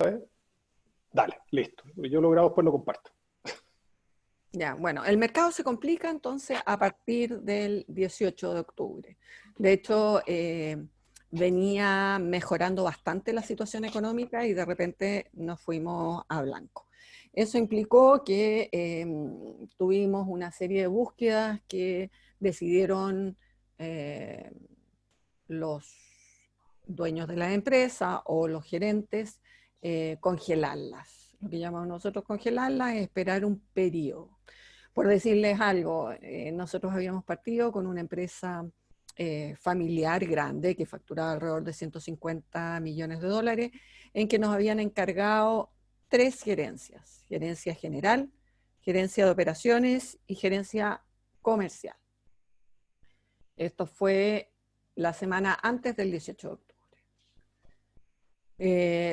esta vez. Dale, listo. Yo lo grabo, después lo comparto. Ya, bueno, el mercado se complica entonces a partir del 18 de octubre. De hecho, venía mejorando bastante la situación económica y de repente nos fuimos a blanco. Eso implicó que tuvimos una serie de búsquedas que decidieron los dueños de la empresa o los gerentes congelarlas. Lo que llamamos nosotros congelarlas es esperar un periodo. Por decirles algo, nosotros habíamos partido con una empresa familiar grande que facturaba alrededor de 150 millones de dólares, en que nos habían encargado 3 gerencias: gerencia general, gerencia de operaciones y gerencia comercial. Esto fue la semana antes del 18 de octubre.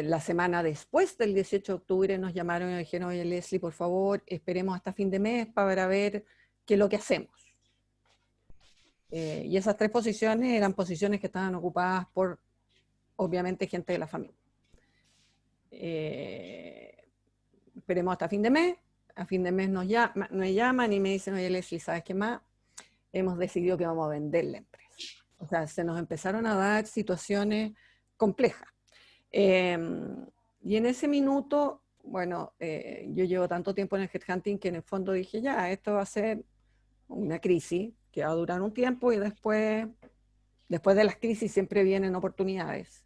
La semana después del 18 de octubre nos llamaron y dijeron: oye, Leslie, por favor, esperemos hasta fin de mes para ver qué es lo que hacemos. Y esas 3 posiciones eran posiciones que estaban ocupadas por, obviamente, gente de la familia. Esperemos hasta fin de mes. A fin de mes me llaman y me dicen: oye, Leslie, ¿sabes qué más? Hemos decidido que vamos a vender la empresa. O sea, se nos empezaron a dar situaciones complejas. Y en ese minuto, bueno, yo llevo tanto tiempo en el headhunting que en el fondo dije: ya, esto va a ser una crisis que va a durar un tiempo y después de las crisis siempre vienen oportunidades.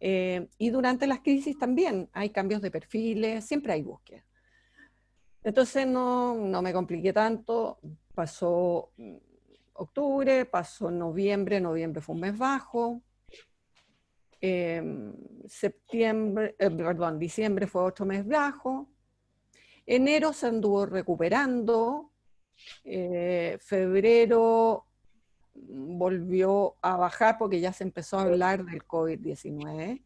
Y durante las crisis también hay cambios de perfiles, siempre hay búsqueda. Entonces no me compliqué tanto, pasó octubre, pasó noviembre fue un mes bajo, diciembre fue otro mes bajo, enero se anduvo recuperando, febrero volvió a bajar porque ya se empezó a hablar del COVID-19.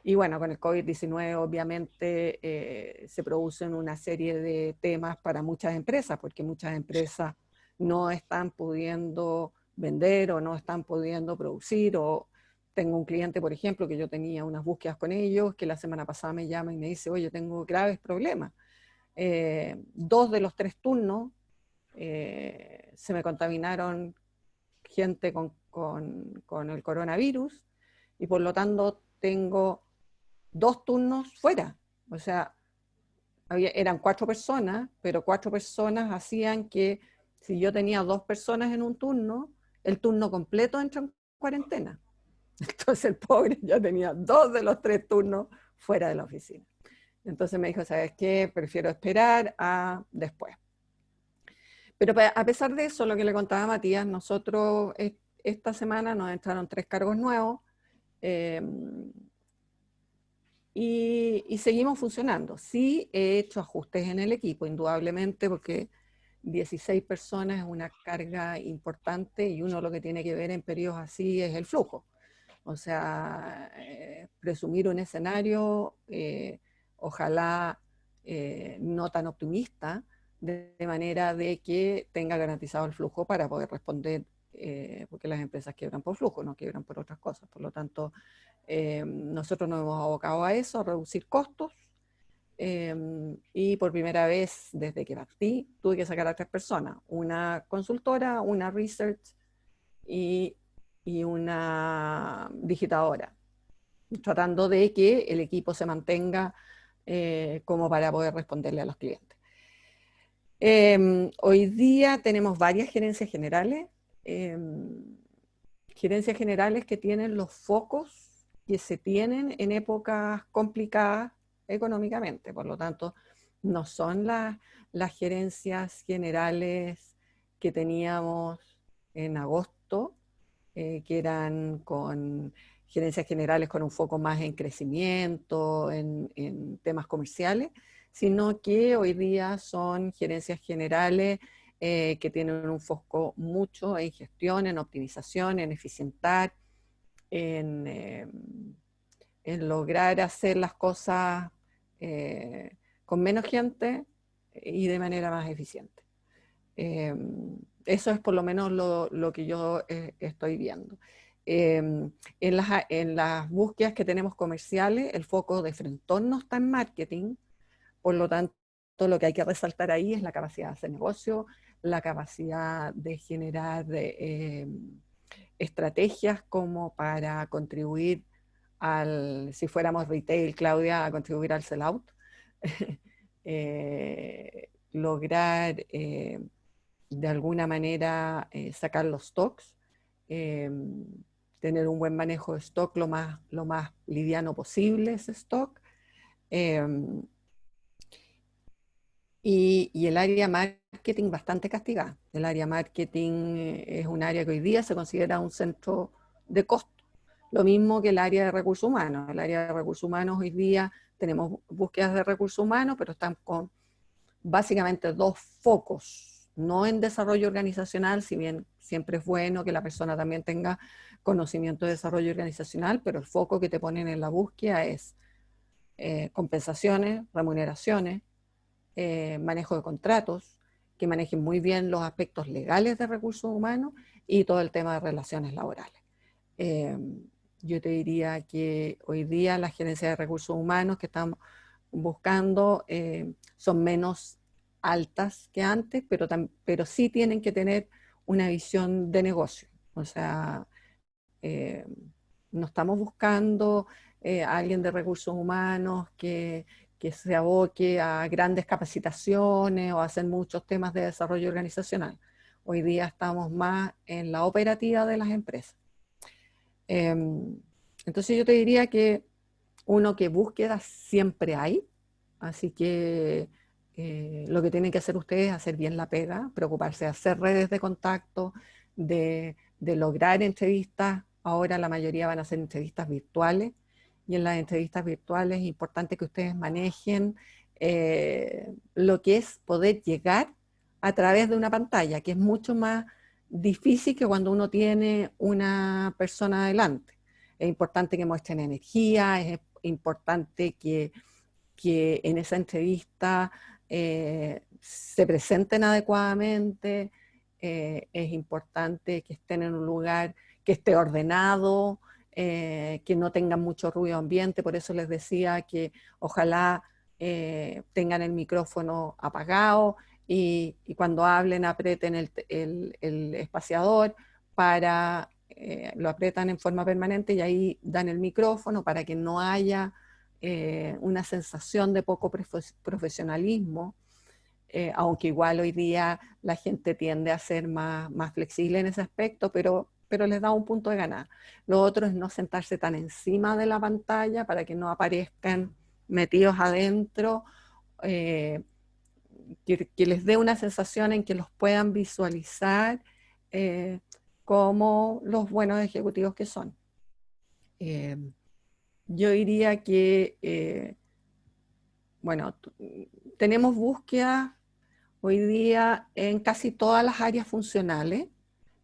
Y bueno, con el COVID-19 obviamente se producen una serie de temas para muchas empresas, porque muchas empresas no están pudiendo vender o no están pudiendo producir. O tengo un cliente, por ejemplo, que yo tenía unas búsquedas con ellos, que la semana pasada me llama y me dice: oye, tengo graves problemas. 2 de los 3 turnos se me contaminaron gente con el coronavirus, y por lo tanto tengo 2 turnos fuera. O sea, eran 4 personas, pero 4 personas hacían que si yo tenía 2 personas en un turno, el turno completo entra en cuarentena. Entonces el pobre ya tenía 2 de los 3 turnos fuera de la oficina. Entonces me dijo: ¿sabes qué? Prefiero esperar a después. Pero a pesar de eso, lo que le contaba a Matías, nosotros esta semana nos entraron 3 cargos nuevos, y seguimos funcionando. Sí he hecho ajustes en el equipo, indudablemente, porque 16 personas es una carga importante, y uno lo que tiene que ver en periodos así es el flujo. O sea, presumir un escenario, ojalá no tan optimista, de manera de que tenga garantizado el flujo para poder responder, porque las empresas quiebran por flujo, no quiebran por otras cosas. Por lo tanto, nosotros nos hemos abocado a eso, a reducir costos, y por primera vez desde que partí tuve que sacar a 3 personas: una consultora, una research y una digitadora, tratando de que el equipo se mantenga como para poder responderle a los clientes. Hoy día tenemos varias gerencias generales que tienen los focos que se tienen en épocas complicadas económicamente. Por lo tanto, no son las gerencias generales que teníamos en agosto, que eran con gerencias generales con un foco más en crecimiento, en temas comerciales, sino que hoy día son gerencias generales que tienen un foco mucho en gestión, en optimización, en eficientar, en lograr hacer las cosas con menos gente y de manera más eficiente. Eso es por lo menos lo que yo estoy viendo. En las búsquedas que tenemos comerciales, el foco de Frentón no está en marketing, por lo tanto, lo que hay que resaltar ahí es la capacidad de hacer negocio, la capacidad de generar estrategias como para contribuir si fuéramos retail, Claudia, a contribuir al sellout, lograr de alguna manera sacar los stocks, tener un buen manejo de stock lo más liviano posible ese stock. Y el área marketing bastante castigada. El área marketing es un área que hoy día se considera un centro de costo. Lo mismo que el área de recursos humanos. El área de recursos humanos hoy día tenemos búsquedas de recursos humanos, pero están con básicamente dos focos, no en desarrollo organizacional, si bien siempre es bueno que la persona también tenga conocimiento de desarrollo organizacional, pero el foco que te ponen en la búsqueda es compensaciones, remuneraciones, manejo de contratos, que manejen muy bien los aspectos legales de recursos humanos y todo el tema de relaciones laborales. Yo te diría que hoy día las gerencias de recursos humanos que estamos buscando son menos altas que antes, pero sí tienen que tener una visión de negocio. O sea, no estamos buscando a alguien de recursos humanos que se aboque a grandes capacitaciones o a hacer muchos temas de desarrollo organizacional. Hoy día estamos más en la operativa de las empresas. Entonces yo te diría que que búsquedas siempre hay, así que lo que tienen que hacer ustedes es hacer bien la pega, preocuparse de hacer redes de contacto, de lograr entrevistas. Ahora la mayoría van a hacer entrevistas virtuales y en las entrevistas virtuales es importante que ustedes manejen lo que es poder llegar a través de una pantalla, que es mucho más difícil que cuando uno tiene una persona adelante. Es importante que muestren energía, es importante que en esa entrevista se presenten adecuadamente, es importante que estén en un lugar que esté ordenado, que no tengan mucho ruido ambiente, por eso les decía que ojalá tengan el micrófono apagado y cuando hablen aprieten el espaciador para lo aprietan en forma permanente y ahí dan el micrófono para que no haya una sensación de poco profesionalismo, aunque igual hoy día la gente tiende a ser más flexible en ese aspecto, pero les da un punto de ganar. Lo otro es no sentarse tan encima de la pantalla para que no aparezcan metidos adentro, que les dé una sensación en que los puedan visualizar como los buenos ejecutivos que son. Yo diría que, bueno, tenemos búsqueda hoy día en casi todas las áreas funcionales.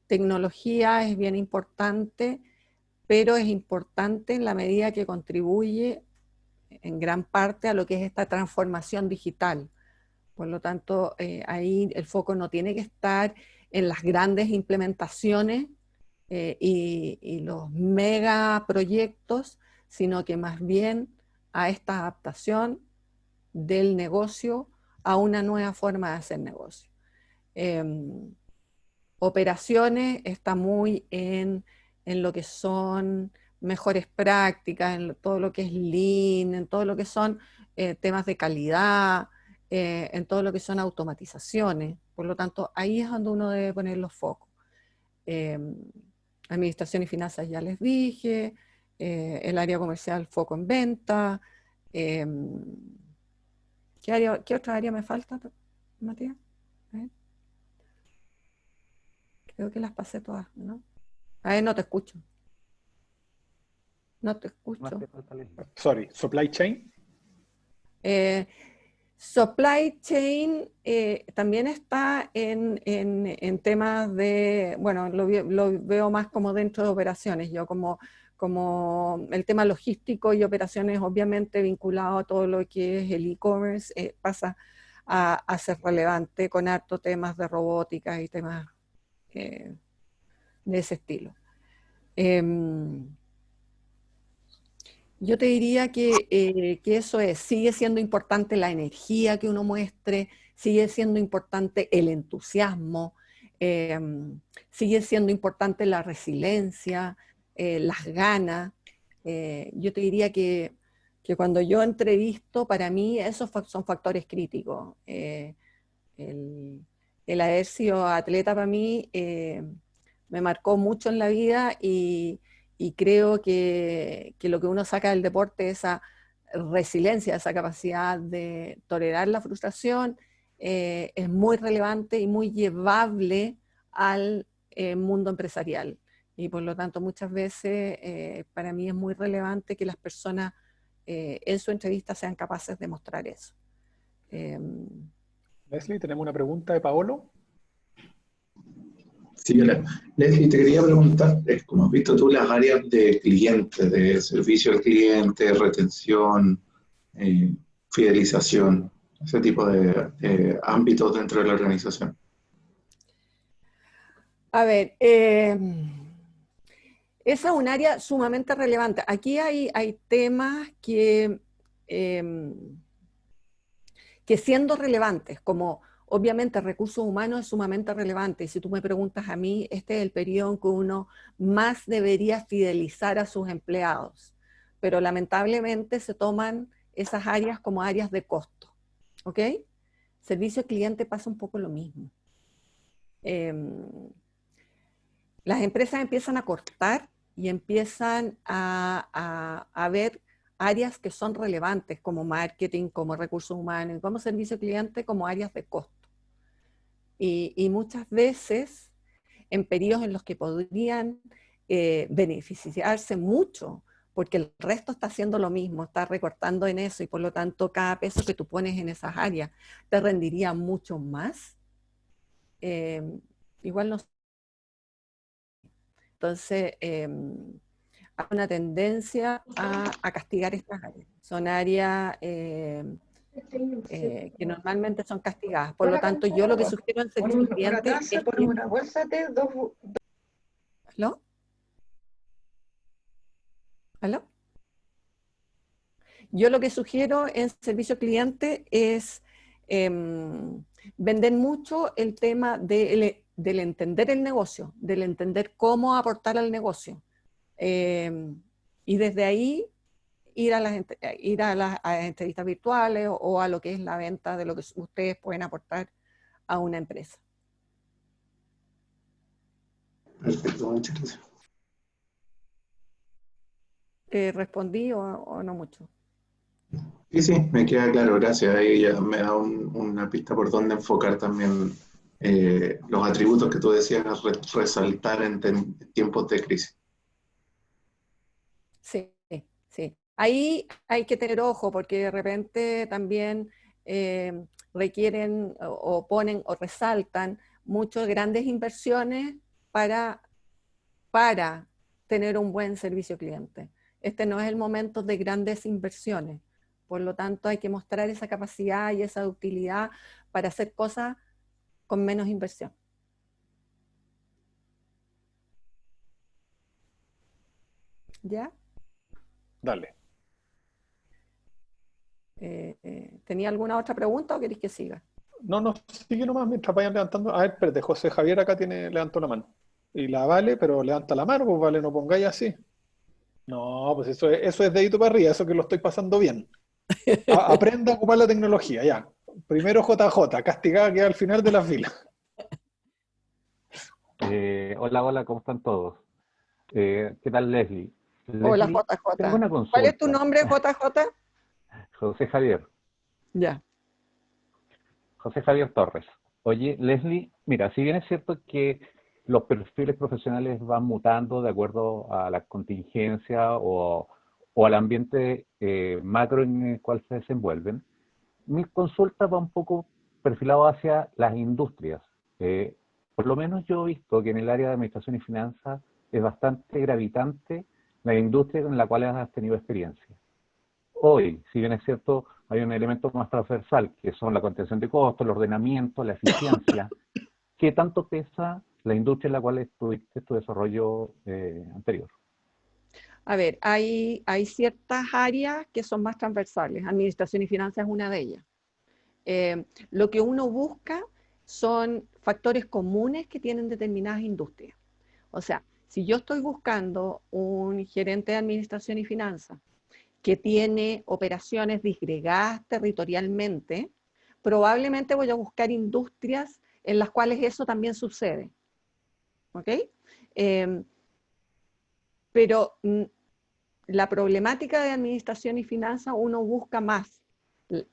Tecnología es bien importante, pero es importante en la medida que contribuye en gran parte a lo que es esta transformación digital. Por lo tanto, ahí el foco no tiene que estar en las grandes implementaciones y los megaproyectos, sino que más bien a esta adaptación del negocio a una nueva forma de hacer negocio. Operaciones está muy en lo que son mejores prácticas, en todo lo que es Lean, en todo lo que son temas de calidad, en todo lo que son automatizaciones. Por lo tanto, ahí es donde uno debe poner los focos. Administración y finanzas ya les dije, el área comercial foco en venta. ¿Qué otra área me falta, Matías? Creo que las pasé todas, ¿no? A ver, no te escucho. No te escucho. Sorry, supply chain. Supply chain también está en temas de, bueno, lo veo más como dentro de operaciones, yo como el tema logístico y operaciones obviamente vinculado a todo lo que es el e-commerce, pasa a ser relevante con harto temas de robótica y temas de ese estilo. Em, yo te diría que eso es, sigue siendo importante la energía que uno muestre, sigue siendo importante el entusiasmo, sigue siendo importante la resiliencia, las ganas. Yo te diría que cuando yo entrevisto, para mí esos son factores críticos. El, el haber sido atleta para mí me marcó mucho en la vida y creo que lo que uno saca del deporte es esa resiliencia, esa capacidad de tolerar la frustración, es muy relevante y muy llevable al mundo empresarial. Y por lo tanto, muchas veces para mí es muy relevante que las personas en su entrevista sean capaces de mostrar eso. Leslie, tenemos una pregunta de Paolo. Sí, hola. Leslie, te quería preguntar, ¿cómo has visto tú las áreas de cliente, de servicio al cliente, retención, eh, fidelización, ese tipo de ámbitos dentro de la organización? A ver, esa es un área sumamente relevante. Aquí hay temas eh, que siendo relevantes, como obviamente recursos humanos es sumamente relevante, y si tú me preguntas a mí, este es el periodo en que uno más debería fidelizar a sus empleados, pero lamentablemente se toman esas áreas como áreas de costo, ¿ok? Servicio al cliente pasa un poco lo mismo. Las empresas empiezan a cortar y empiezan a ver áreas que son relevantes como marketing, como recursos humanos, como servicio al cliente, como áreas de costo. Y muchas veces en periodos en los que podrían beneficiarse mucho, porque el resto está haciendo lo mismo, está recortando en eso y por lo tanto cada peso que tú pones en esas áreas te rendiría mucho más. Igual no. Entonces, hay una tendencia a castigar estas áreas. Son áreas que normalmente son castigadas. Por lo tanto, yo lo que sugiero en servicio al cliente es que... ¿Aló? ¿Aló? Yo lo que sugiero en servicio al cliente es vender mucho el tema del entender el negocio, del entender cómo aportar al negocio. Y desde ahí ir a las entrevistas virtuales o a lo que es la venta de lo que ustedes pueden aportar a una empresa. Perfecto, muchas gracias. ¿Respondí o no mucho? Sí, sí, me queda claro, gracias. Ahí ya me da una pista por dónde enfocar también los atributos que tú decías resaltar en tiempos de crisis. Sí, sí. Ahí hay que tener ojo porque de repente también requieren o ponen o resaltan muchas grandes inversiones para, para tener un buen servicio cliente. Este no es el momento de grandes inversiones. Por lo tanto, hay que mostrar esa capacidad y esa utilidad para hacer cosas con menos inversión. ¿Ya? Dale. ¿Tenía alguna otra pregunta o queréis que siga? No, no, sigue nomás mientras vayan levantando. A ver, espérate, José Javier acá levantó la mano. Y la Vale, pero levanta la mano, pues Vale, no pongáis así. No, pues eso es dedito para arriba, eso que lo estoy pasando bien. Aprenda a ocupar la tecnología, ya. Primero JJ, castigada que al final de la fila. Hola, hola, ¿cómo están todos? ¿Qué tal, Leslie? Hola, Leslie, tengo JJ. una ¿Cuál es tu consulta. nombre, JJ? José Javier, Ya. José Javier Torres. Oye, Leslie, mira, si bien es cierto que los perfiles profesionales van mutando de acuerdo a la contingencia o al ambiente macro en el cual se desenvuelven, mi consulta va un poco perfilado hacia las industrias. Eh, por lo menos yo he visto que en el área de administración y finanzas es bastante gravitante la industria en la cual has tenido experiencia. Hoy, si bien es cierto, hay un elemento más transversal, que son la contención de costos, el ordenamiento, la eficiencia. ¿Qué tanto pesa la industria en la cual tuviste tu desarrollo anterior. A ver, hay ciertas áreas que son más transversales. Administración y finanzas es una de ellas. Lo que uno busca son factores comunes que tienen determinadas industrias. O sea, si yo estoy buscando un gerente de administración y finanzas que tiene operaciones disgregadas territorialmente, probablemente voy a buscar industrias en las cuales eso también sucede. ¿Ok? Pero la problemática de administración y finanzas, uno busca más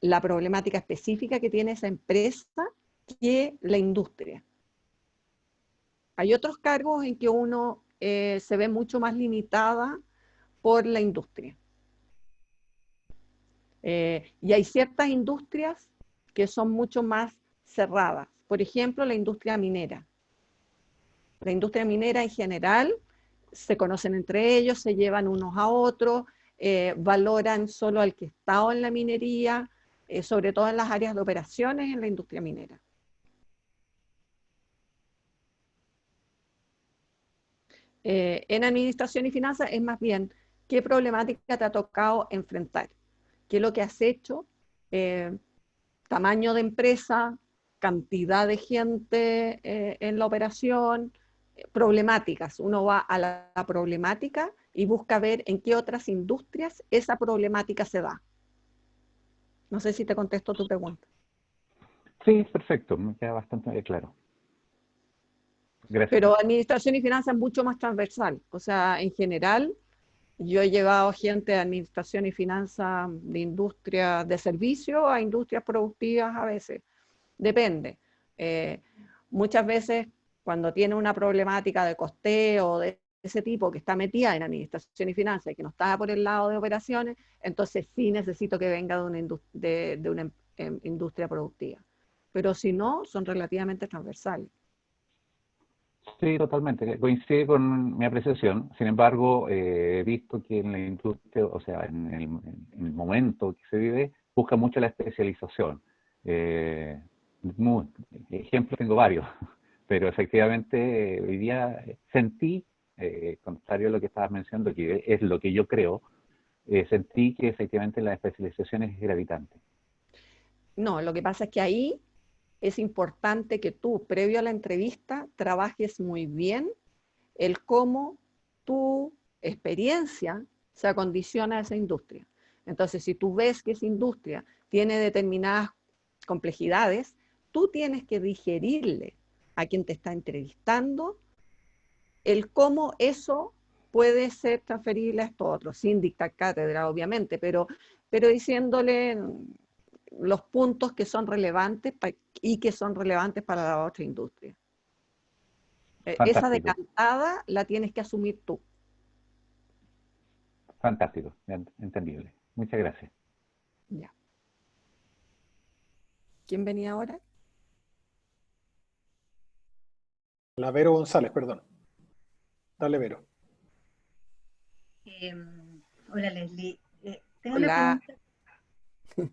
la problemática específica que tiene esa empresa que la industria. Hay otros cargos en que uno se ve mucho más limitada por la industria. Y hay ciertas industrias que son mucho más cerradas. Por ejemplo, la industria minera. La industria minera en general se conocen entre ellos, se llevan unos a otros, valoran solo al que está en la minería, sobre todo en las áreas de operaciones en la industria minera. En administración y finanzas es más bien qué problemática te ha tocado enfrentar, qué es lo que has hecho, tamaño de empresa, cantidad de gente en la operación, problemáticas. Uno va a la problemática y busca ver en qué otras industrias esa problemática se da. No sé si te contesto tu pregunta. Sí, perfecto, me queda bastante claro. Gracias. Pero administración y finanzas es mucho más transversal. O sea, en general, yo he llevado gente de administración y finanzas de industria de servicio a industrias productivas a veces. Depende. Muchas veces cuando tiene una problemática de costeo de ese tipo que está metida en administración y finanzas y que no está por el lado de operaciones, entonces sí necesito que venga de una industria productiva. Pero si no, son relativamente transversales. Sí, totalmente. Coincide con mi apreciación. Sin embargo, he visto que en la industria, o sea, en el momento que se vive, busca mucho la especialización. Ejemplos tengo varios, pero efectivamente hoy día sentí, contrario a lo que estabas mencionando, que es lo que yo creo, sentí que efectivamente la especialización es gravitante. No, lo que pasa es que ahí es importante que tú, previo a la entrevista, trabajes muy bien el cómo tu experiencia se acondiciona a esa industria. Entonces, si tú ves que esa industria tiene determinadas complejidades, tú tienes que digerirle a quien te está entrevistando el cómo eso puede ser transferible a estos otros, sin dictar cátedra, obviamente, pero diciéndole los puntos que son relevantes y que son relevantes para la otra industria. Fantástico. Esa decantada la tienes que asumir tú. Fantástico, entendible. Muchas gracias. Ya. ¿Quién venía ahora? La Vero González, perdón. Dale, Vero. Hola, Leslie. Tengo Hola. una pregunta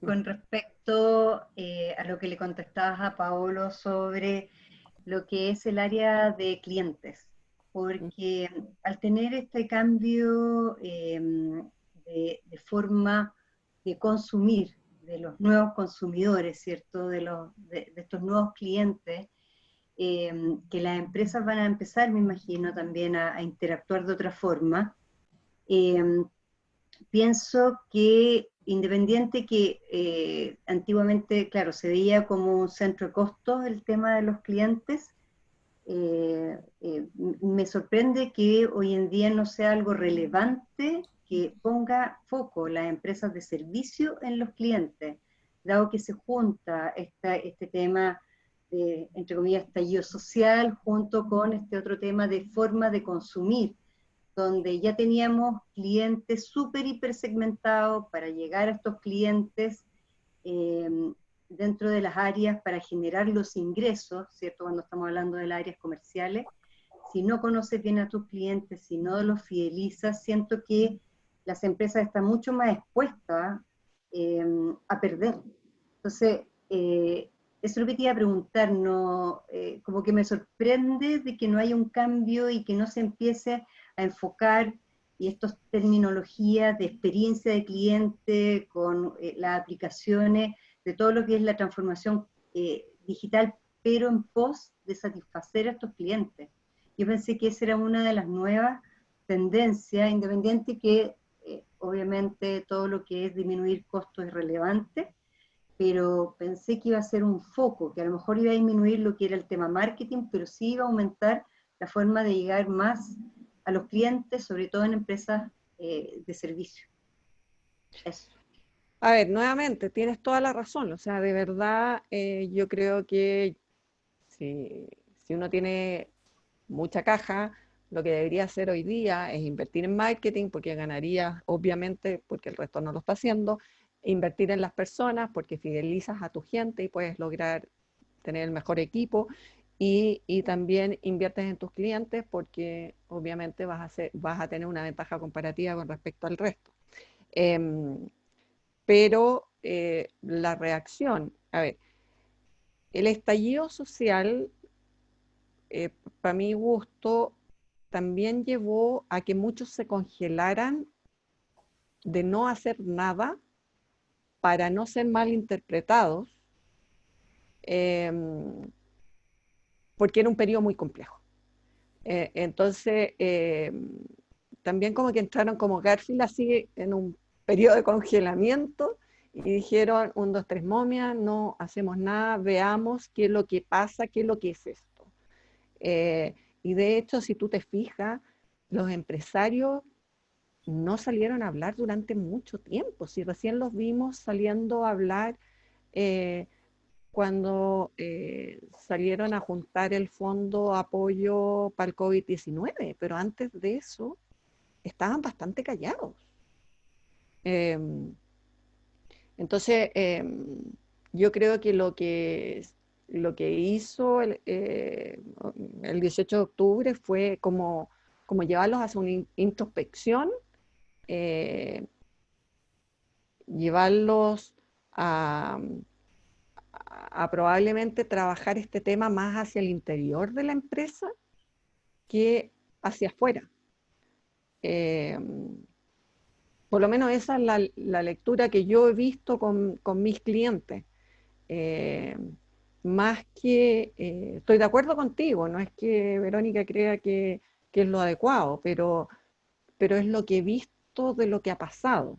con respecto a lo que le contestabas a Paolo sobre lo que es el área de clientes, porque al tener este cambio de forma de consumir, de los nuevos consumidores, ¿cierto? De estos nuevos clientes, que las empresas van a empezar, me imagino, también a interactuar de otra forma. Pienso que independiente que antiguamente, claro, se veía como un centro de costos el tema de los clientes, me sorprende que hoy en día no sea algo relevante que ponga foco las empresas de servicio en los clientes, dado que se junta este tema de, entre comillas, estallido social, junto con este otro tema de forma de consumir, donde ya teníamos clientes súper hipersegmentados para llegar a estos clientes dentro de las áreas para generar los ingresos, ¿cierto? Cuando estamos hablando de las áreas comerciales, si no conoces bien a tus clientes, si no los fidelizas, siento que las empresas están mucho más expuestas a perder. Entonces, eso es lo que te iba a preguntar, ¿no? como que me sorprende de que no haya un cambio y que no se empiece a enfocar y estas terminologías de experiencia de cliente con las aplicaciones de todo lo que es la transformación digital, pero en pos de satisfacer a estos clientes. Yo pensé que esa era una de las nuevas tendencias, independiente que obviamente todo lo que es disminuir costos es relevante, pero pensé que iba a ser un foco, que a lo mejor iba a disminuir lo que era el tema marketing, pero sí iba a aumentar la forma de llegar más a los clientes, sobre todo en empresas de servicio. Eso. A ver, nuevamente, tienes toda la razón. O sea, de verdad, yo creo que si uno tiene mucha caja, lo que debería hacer hoy día es invertir en marketing, porque ganarías, obviamente, porque el resto no lo está haciendo, invertir en las personas, porque fidelizas a tu gente y puedes lograr tener el mejor equipo, y también inviertes en tus clientes, porque obviamente vas a tener una ventaja comparativa con respecto al resto. Pero la reacción, a ver, el estallido social, para mi gusto, también llevó a que muchos se congelaran de no hacer nada para no ser malinterpretados, eh, porque era un periodo muy complejo. Entonces, también como que entraron como Garfield así en un periodo de congelamiento y dijeron, 1, 2, 3 momias, no hacemos nada, veamos qué es lo que pasa, qué es lo que es esto. Y de hecho, si tú te fijas, los empresarios no salieron a hablar durante mucho tiempo. Si recién los vimos saliendo a hablar cuando salieron a juntar el fondo apoyo para el COVID-19, pero antes de eso estaban bastante callados. Entonces, yo creo que lo que hizo el 18 de octubre fue como llevarlos a una introspección, llevarlos a probablemente trabajar este tema más hacia el interior de la empresa que hacia afuera. Por lo menos esa es la lectura que yo he visto con mis clientes. Más que, estoy de acuerdo contigo, no es que Verónica crea que es lo adecuado, pero es lo que he visto de lo que ha pasado.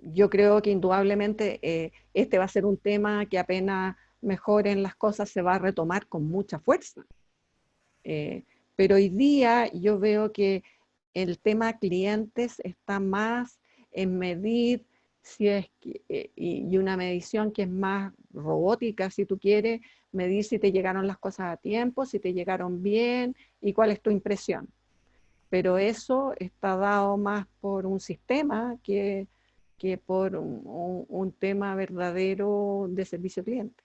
Yo creo que indudablemente este va a ser un tema que apenas mejoren las cosas se va a retomar con mucha fuerza. Pero hoy día yo veo que el tema clientes está más en medir si es que, y una medición que es más robótica, si tú quieres, medir si te llegaron las cosas a tiempo, si te llegaron bien y cuál es tu impresión. Pero eso está dado más por un sistema que por un tema verdadero de servicio al cliente.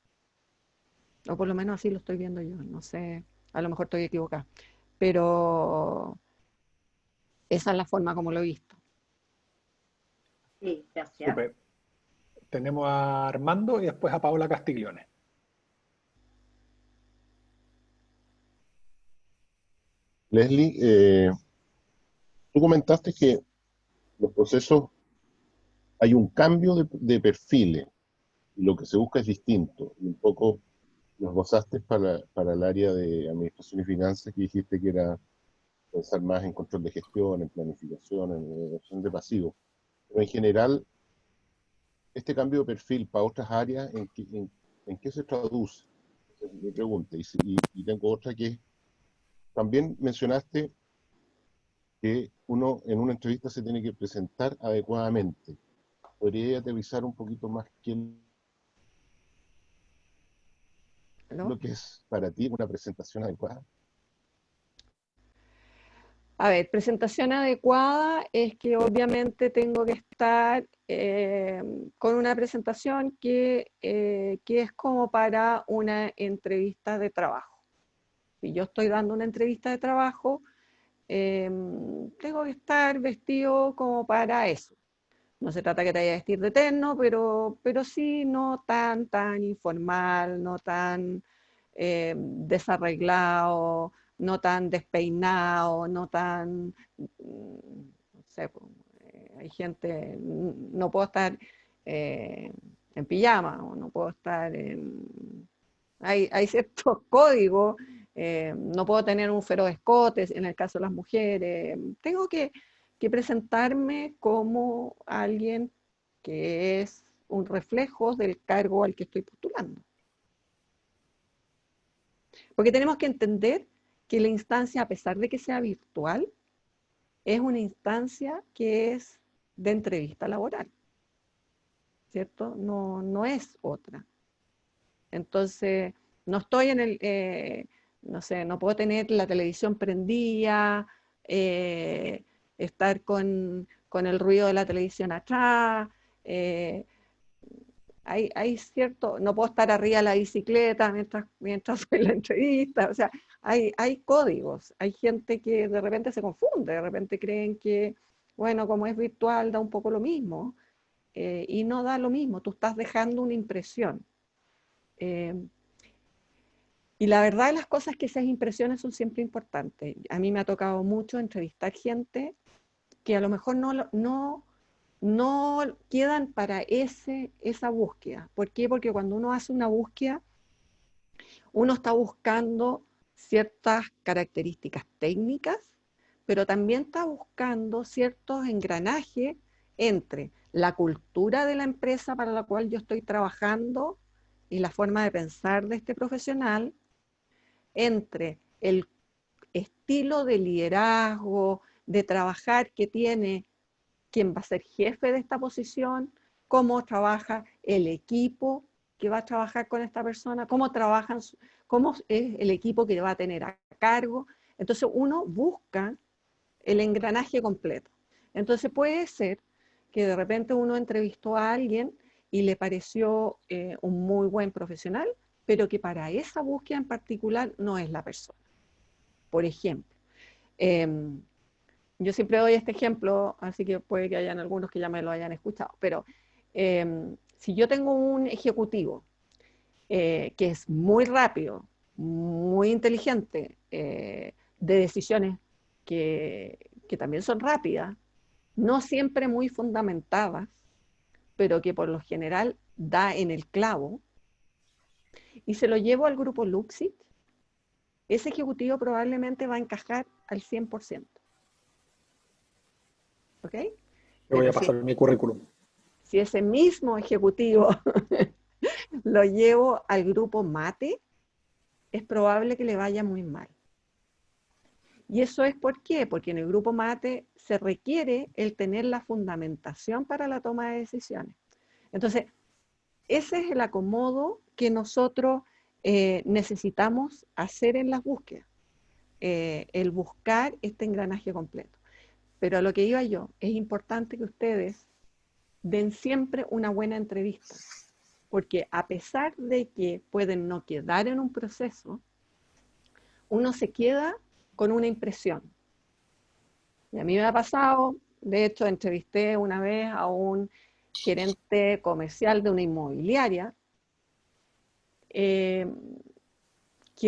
O por lo menos así lo estoy viendo yo, no sé, a lo mejor estoy equivocada, pero esa es la forma como lo he visto. Sí, gracias. Súper. Tenemos a Armando y después a Paola Castiglione. Leslie, tú comentaste que los procesos, hay un cambio de perfiles, y lo que se busca es distinto, y un poco los gozaste para el área de administración y finanzas, que dijiste que era pensar más en control de gestión, en planificación, en evaluación de pasivos. Pero en general, este cambio de perfil para otras áreas, ¿en qué se traduce? Esa es mi pregunta. Y tengo otra que también mencionaste que uno en una entrevista se tiene que presentar adecuadamente. ¿Podría aterrizar un poquito más qué es ¿No? lo que es para ti una presentación adecuada? A ver, presentación adecuada es que obviamente tengo que estar con una presentación que es como para una entrevista de trabajo. Si yo estoy dando una entrevista de trabajo, tengo que estar vestido como para eso. No se trata que te vayas a vestir de terno, pero sí no tan informal, no tan desarreglado, no tan despeinado, no tan, no sé, pues, hay gente, no puedo estar en pijama, o no puedo estar en... Hay ciertos códigos, no puedo tener un feroz escote en el caso de las mujeres, tengo que presentarme como alguien que es un reflejo del cargo al que estoy postulando. Porque tenemos que entender que la instancia, a pesar de que sea virtual, es una instancia que es de entrevista laboral, ¿cierto? No es otra. Entonces, no estoy en no sé, no puedo tener la televisión prendida, estar con el ruido de la televisión atrás, hay cierto, no puedo estar arriba de la bicicleta mientras fue la entrevista, o sea, hay códigos, hay gente que de repente se confunde, de repente creen que, bueno, como es virtual da un poco lo mismo, y no da lo mismo, tú estás dejando una impresión. Y la verdad de las cosas es que esas impresiones son siempre importantes. A mí me ha tocado mucho entrevistar gente que a lo mejor no quedan para esa búsqueda. ¿Por qué? Porque cuando uno hace una búsqueda, uno está buscando ciertas características técnicas, pero también está buscando ciertos engranajes entre la cultura de la empresa para la cual yo estoy trabajando y la forma de pensar de este profesional, entre el estilo de liderazgo, de trabajar que tiene quien va a ser jefe de esta posición, cómo trabaja el equipo que va a trabajar con esta persona, cómo es el equipo que va a tener a cargo. Entonces uno busca el engranaje completo. Entonces puede ser que de repente uno entrevistó a alguien y le pareció un muy buen profesional, pero que para esa búsqueda en particular no es la persona. Por ejemplo, yo siempre doy este ejemplo, así que puede que hayan algunos que ya me lo hayan escuchado, pero si yo tengo un ejecutivo que es muy rápido, muy inteligente, de decisiones que también son rápidas, no siempre muy fundamentadas, pero que por lo general da en el clavo, y se lo llevo al grupo Luxit, ese ejecutivo probablemente va a encajar al 100%. ¿Ok? Le voy a pasar mi currículum. Si ese mismo ejecutivo lo llevo al grupo Mate, es probable que le vaya muy mal. ¿Y eso es por qué? Porque en el grupo Mate se requiere el tener la fundamentación para la toma de decisiones. Entonces, ese es el acomodo que nosotros necesitamos hacer en las búsquedas, el buscar este engranaje completo. Pero a lo que iba yo, es importante que ustedes den siempre una buena entrevista, porque a pesar de que pueden no quedar en un proceso, uno se queda con una impresión. Y a mí me ha pasado, de hecho, entrevisté una vez a un gerente comercial de una inmobiliaria, que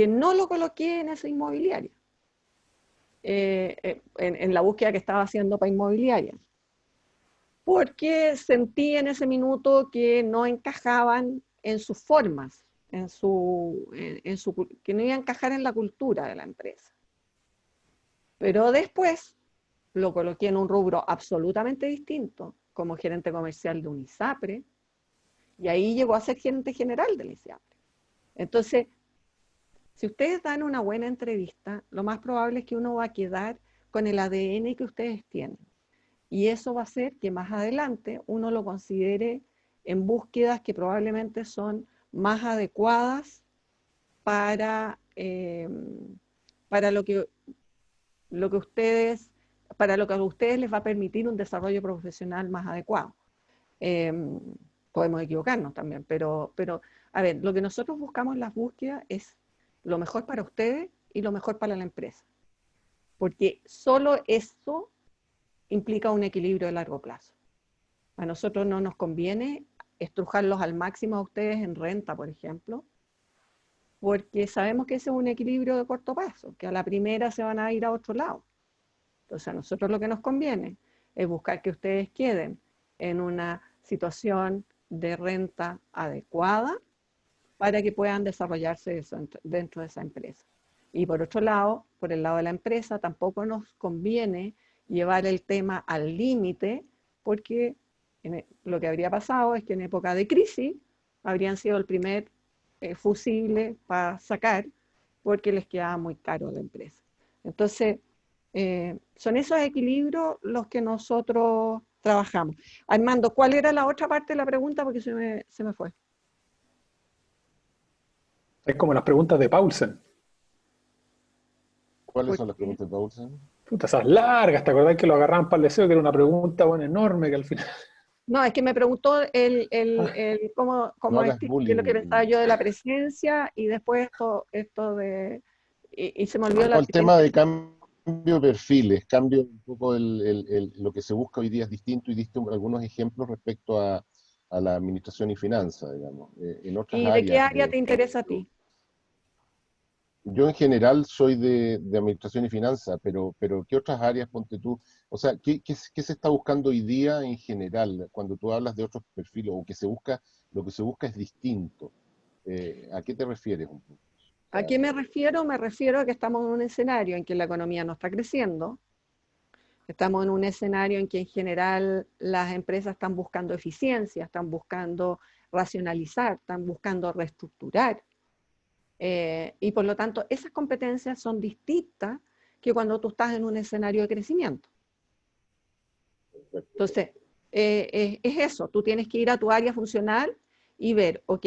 no lo coloqué en esa inmobiliaria, en la búsqueda que estaba haciendo para inmobiliaria, porque sentí en ese minuto que no encajaban en sus formas, que no iba a encajar en la cultura de la empresa. Pero después lo coloqué en un rubro absolutamente distinto, como gerente comercial de un ISAPRE, y ahí llegó a ser gerente general del ISAPRE. Entonces, si ustedes dan una buena entrevista, lo más probable es que uno va a quedar con el ADN que ustedes tienen. Y eso va a hacer que más adelante uno lo considere en búsquedas que probablemente son más adecuadas para lo que a ustedes les va a permitir un desarrollo profesional más adecuado. Podemos equivocarnos también, pero a ver, lo que nosotros buscamos en las búsquedas es lo mejor para ustedes y lo mejor para la empresa, porque solo eso implica un equilibrio de largo plazo. A nosotros no nos conviene estrujarlos al máximo a ustedes en renta, por ejemplo, porque sabemos que ese es un equilibrio de corto plazo, que a la primera se van a ir a otro lado. Entonces a nosotros lo que nos conviene es buscar que ustedes queden en una situación de renta adecuada para que puedan desarrollarse dentro de esa empresa. Y por otro lado, por el lado de la empresa, tampoco nos conviene llevar el tema al límite, porque lo que habría pasado es que en época de crisis habrían sido el primer fusible para sacar, porque les quedaba muy caro a la empresa. Entonces, son esos equilibrios los que nosotros trabajamos. Armando, ¿cuál era la otra parte de la pregunta? Porque se me fue. Es como las preguntas de Paulsen. ¿Cuáles son las preguntas de Paulsen? Puta, esas largas, ¿te acordás que lo agarraban para el deseo? Que era una pregunta, bueno, enorme, que al final... No, es que me preguntó cómo No hagas qué es bullying. lo que pensaba yo de la presencia, y después esto de... Y se me olvidó No, el tema de cambio de perfiles, cambio un poco lo que se busca hoy día es distinto, y diste algunos ejemplos respecto a la administración y finanzas, digamos. En otras ¿Y de áreas qué área te interesa a ti? Yo en general soy de administración y finanzas, pero ¿qué otras áreas, ponte tú? O sea, ¿qué se está buscando hoy día en general cuando tú hablas de otros perfiles, o lo que se busca es distinto? ¿A qué te refieres un poco? ¿A qué me refiero? Me refiero a que estamos en un escenario en que la economía no está creciendo, estamos en un escenario en que en general las empresas están buscando eficiencia, están buscando racionalizar, están buscando reestructurar. Y por lo tanto, esas competencias son distintas que cuando tú estás en un escenario de crecimiento. Entonces, es eso, tú tienes que ir a tu área funcional y ver, ok,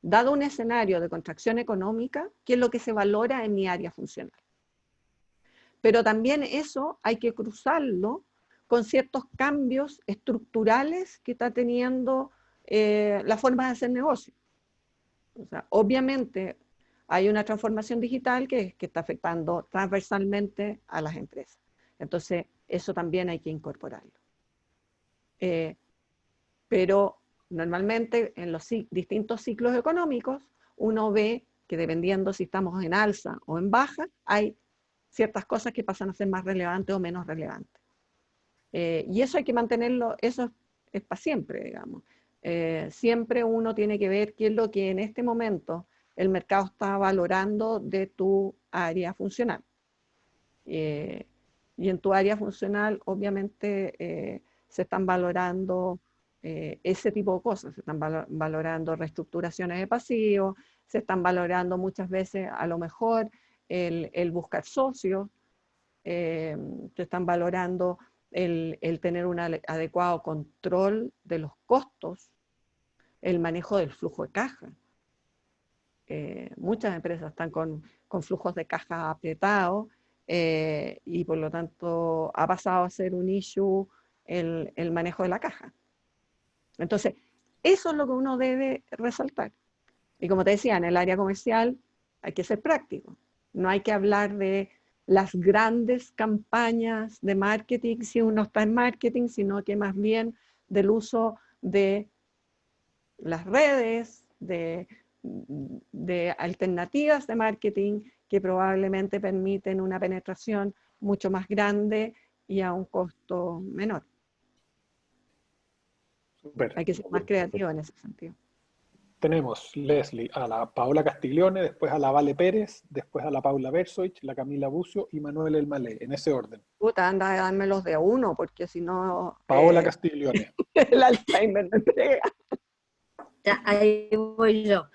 dado un escenario de contracción económica, ¿qué es lo que se valora en mi área funcional? Pero también eso hay que cruzarlo con ciertos cambios estructurales que está teniendo la forma de hacer negocio. O sea, obviamente hay una transformación digital que está afectando transversalmente a las empresas. Entonces, eso también hay que incorporarlo. Pero normalmente en los distintos ciclos económicos, uno ve que dependiendo si estamos en alza o en baja, hay ciertas cosas que pasan a ser más relevantes o menos relevantes. Y eso hay que mantenerlo, eso es para siempre, digamos. Siempre uno tiene que ver qué es lo que en este momento el mercado está valorando de tu área funcional. Y en tu área funcional, obviamente, se están valorando ese tipo de cosas, se están valorando reestructuraciones de pasivos, se están valorando muchas veces a lo mejor el buscar socios, se están valorando el tener un adecuado control de los costos, el manejo del flujo de caja. Muchas empresas están con flujos de caja apretados, y por lo tanto ha pasado a ser un issue el manejo de la caja. Entonces, eso es lo que uno debe resaltar. Y como te decía, en el área comercial hay que ser práctico. No hay que hablar de las grandes campañas de marketing si uno está en marketing, sino que más bien del uso de las redes, de alternativas de marketing que probablemente permiten una penetración mucho más grande y a un costo menor. Super. Hay que ser más creativo en ese sentido. Tenemos, Leslie, a la Paola Castiglione, después a la Vale Pérez, después a la Paula Versoich, la Camila Bucio y Manuel Elmalé, en ese orden. Puta, anda a dármelos de a uno, porque si no... Paola Castiglione. el Alzheimer me pega. Ya, ahí voy yo.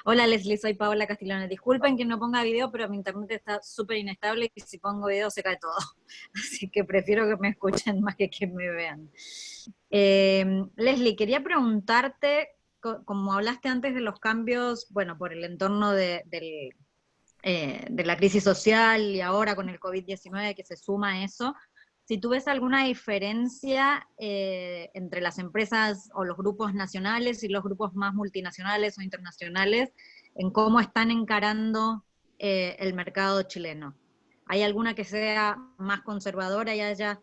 Hola Leslie, soy Paola Castiglione. Disculpen que no ponga video, pero mi internet está súper inestable y si pongo video se cae todo. Así que prefiero que me escuchen más que me vean. Leslie, quería preguntarte, como hablaste antes de los cambios, bueno, por el entorno de la crisis social y ahora con el COVID-19 que se suma a eso, si tú ves alguna diferencia entre las empresas o los grupos nacionales y los grupos más multinacionales o internacionales en cómo están encarando el mercado chileno. ¿Hay alguna que sea más conservadora y haya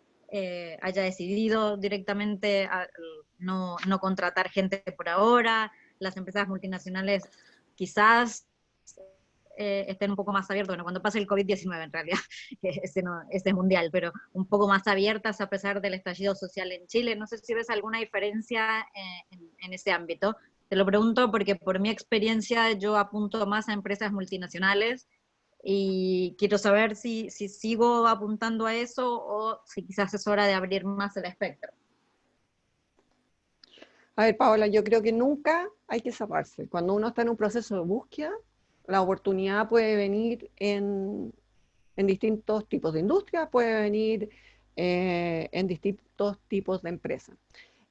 haya decidido directamente no contratar gente por ahora. Las empresas multinacionales quizás estén un poco más abiertas, bueno, cuando pase el COVID-19 en realidad, ese es mundial, pero un poco más abiertas a pesar del estallido social en Chile. No sé si ves alguna diferencia en ese ámbito. Te lo pregunto porque por mi experiencia yo apunto más a empresas multinacionales y quiero saber si sigo apuntando a eso o si quizás es hora de abrir más el espectro. A ver, Paola, yo creo que nunca hay que cerrarse. Cuando uno está en un proceso de búsqueda, la oportunidad puede venir en distintos tipos de industria, puede venir en distintos tipos de empresas.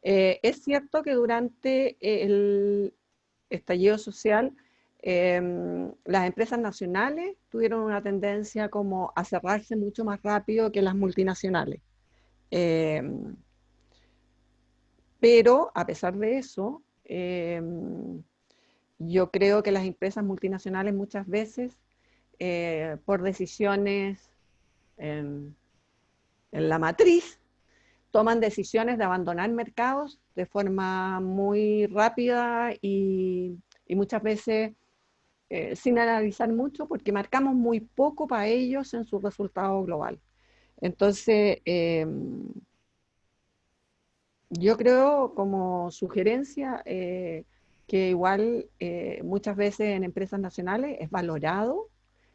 Es cierto que durante el estallido social, las empresas nacionales tuvieron una tendencia como a cerrarse mucho más rápido que las multinacionales. Pero a pesar de eso, yo creo que las empresas multinacionales muchas veces, por decisiones en la matriz, toman decisiones de abandonar mercados de forma muy rápida y muchas veces sin analizar mucho, porque marcamos muy poco para ellos en su resultado global. Entonces, yo creo como sugerencia que igual muchas veces en empresas nacionales es valorado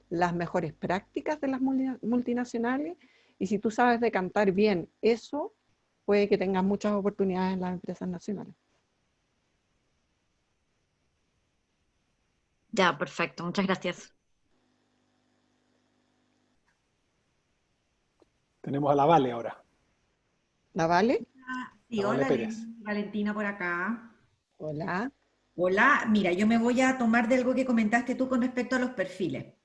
las mejores prácticas de las multinacionales, y si tú sabes decantar bien eso, puede que tengas muchas oportunidades en las empresas nacionales. Ya, perfecto. Muchas gracias. Tenemos a la Vale ahora. ¿La Vale? Sí, La Vale hola, Pérez. Valentina por acá. Hola. Hola, mira, yo me voy a tomar de algo que comentaste tú con respecto a los perfiles.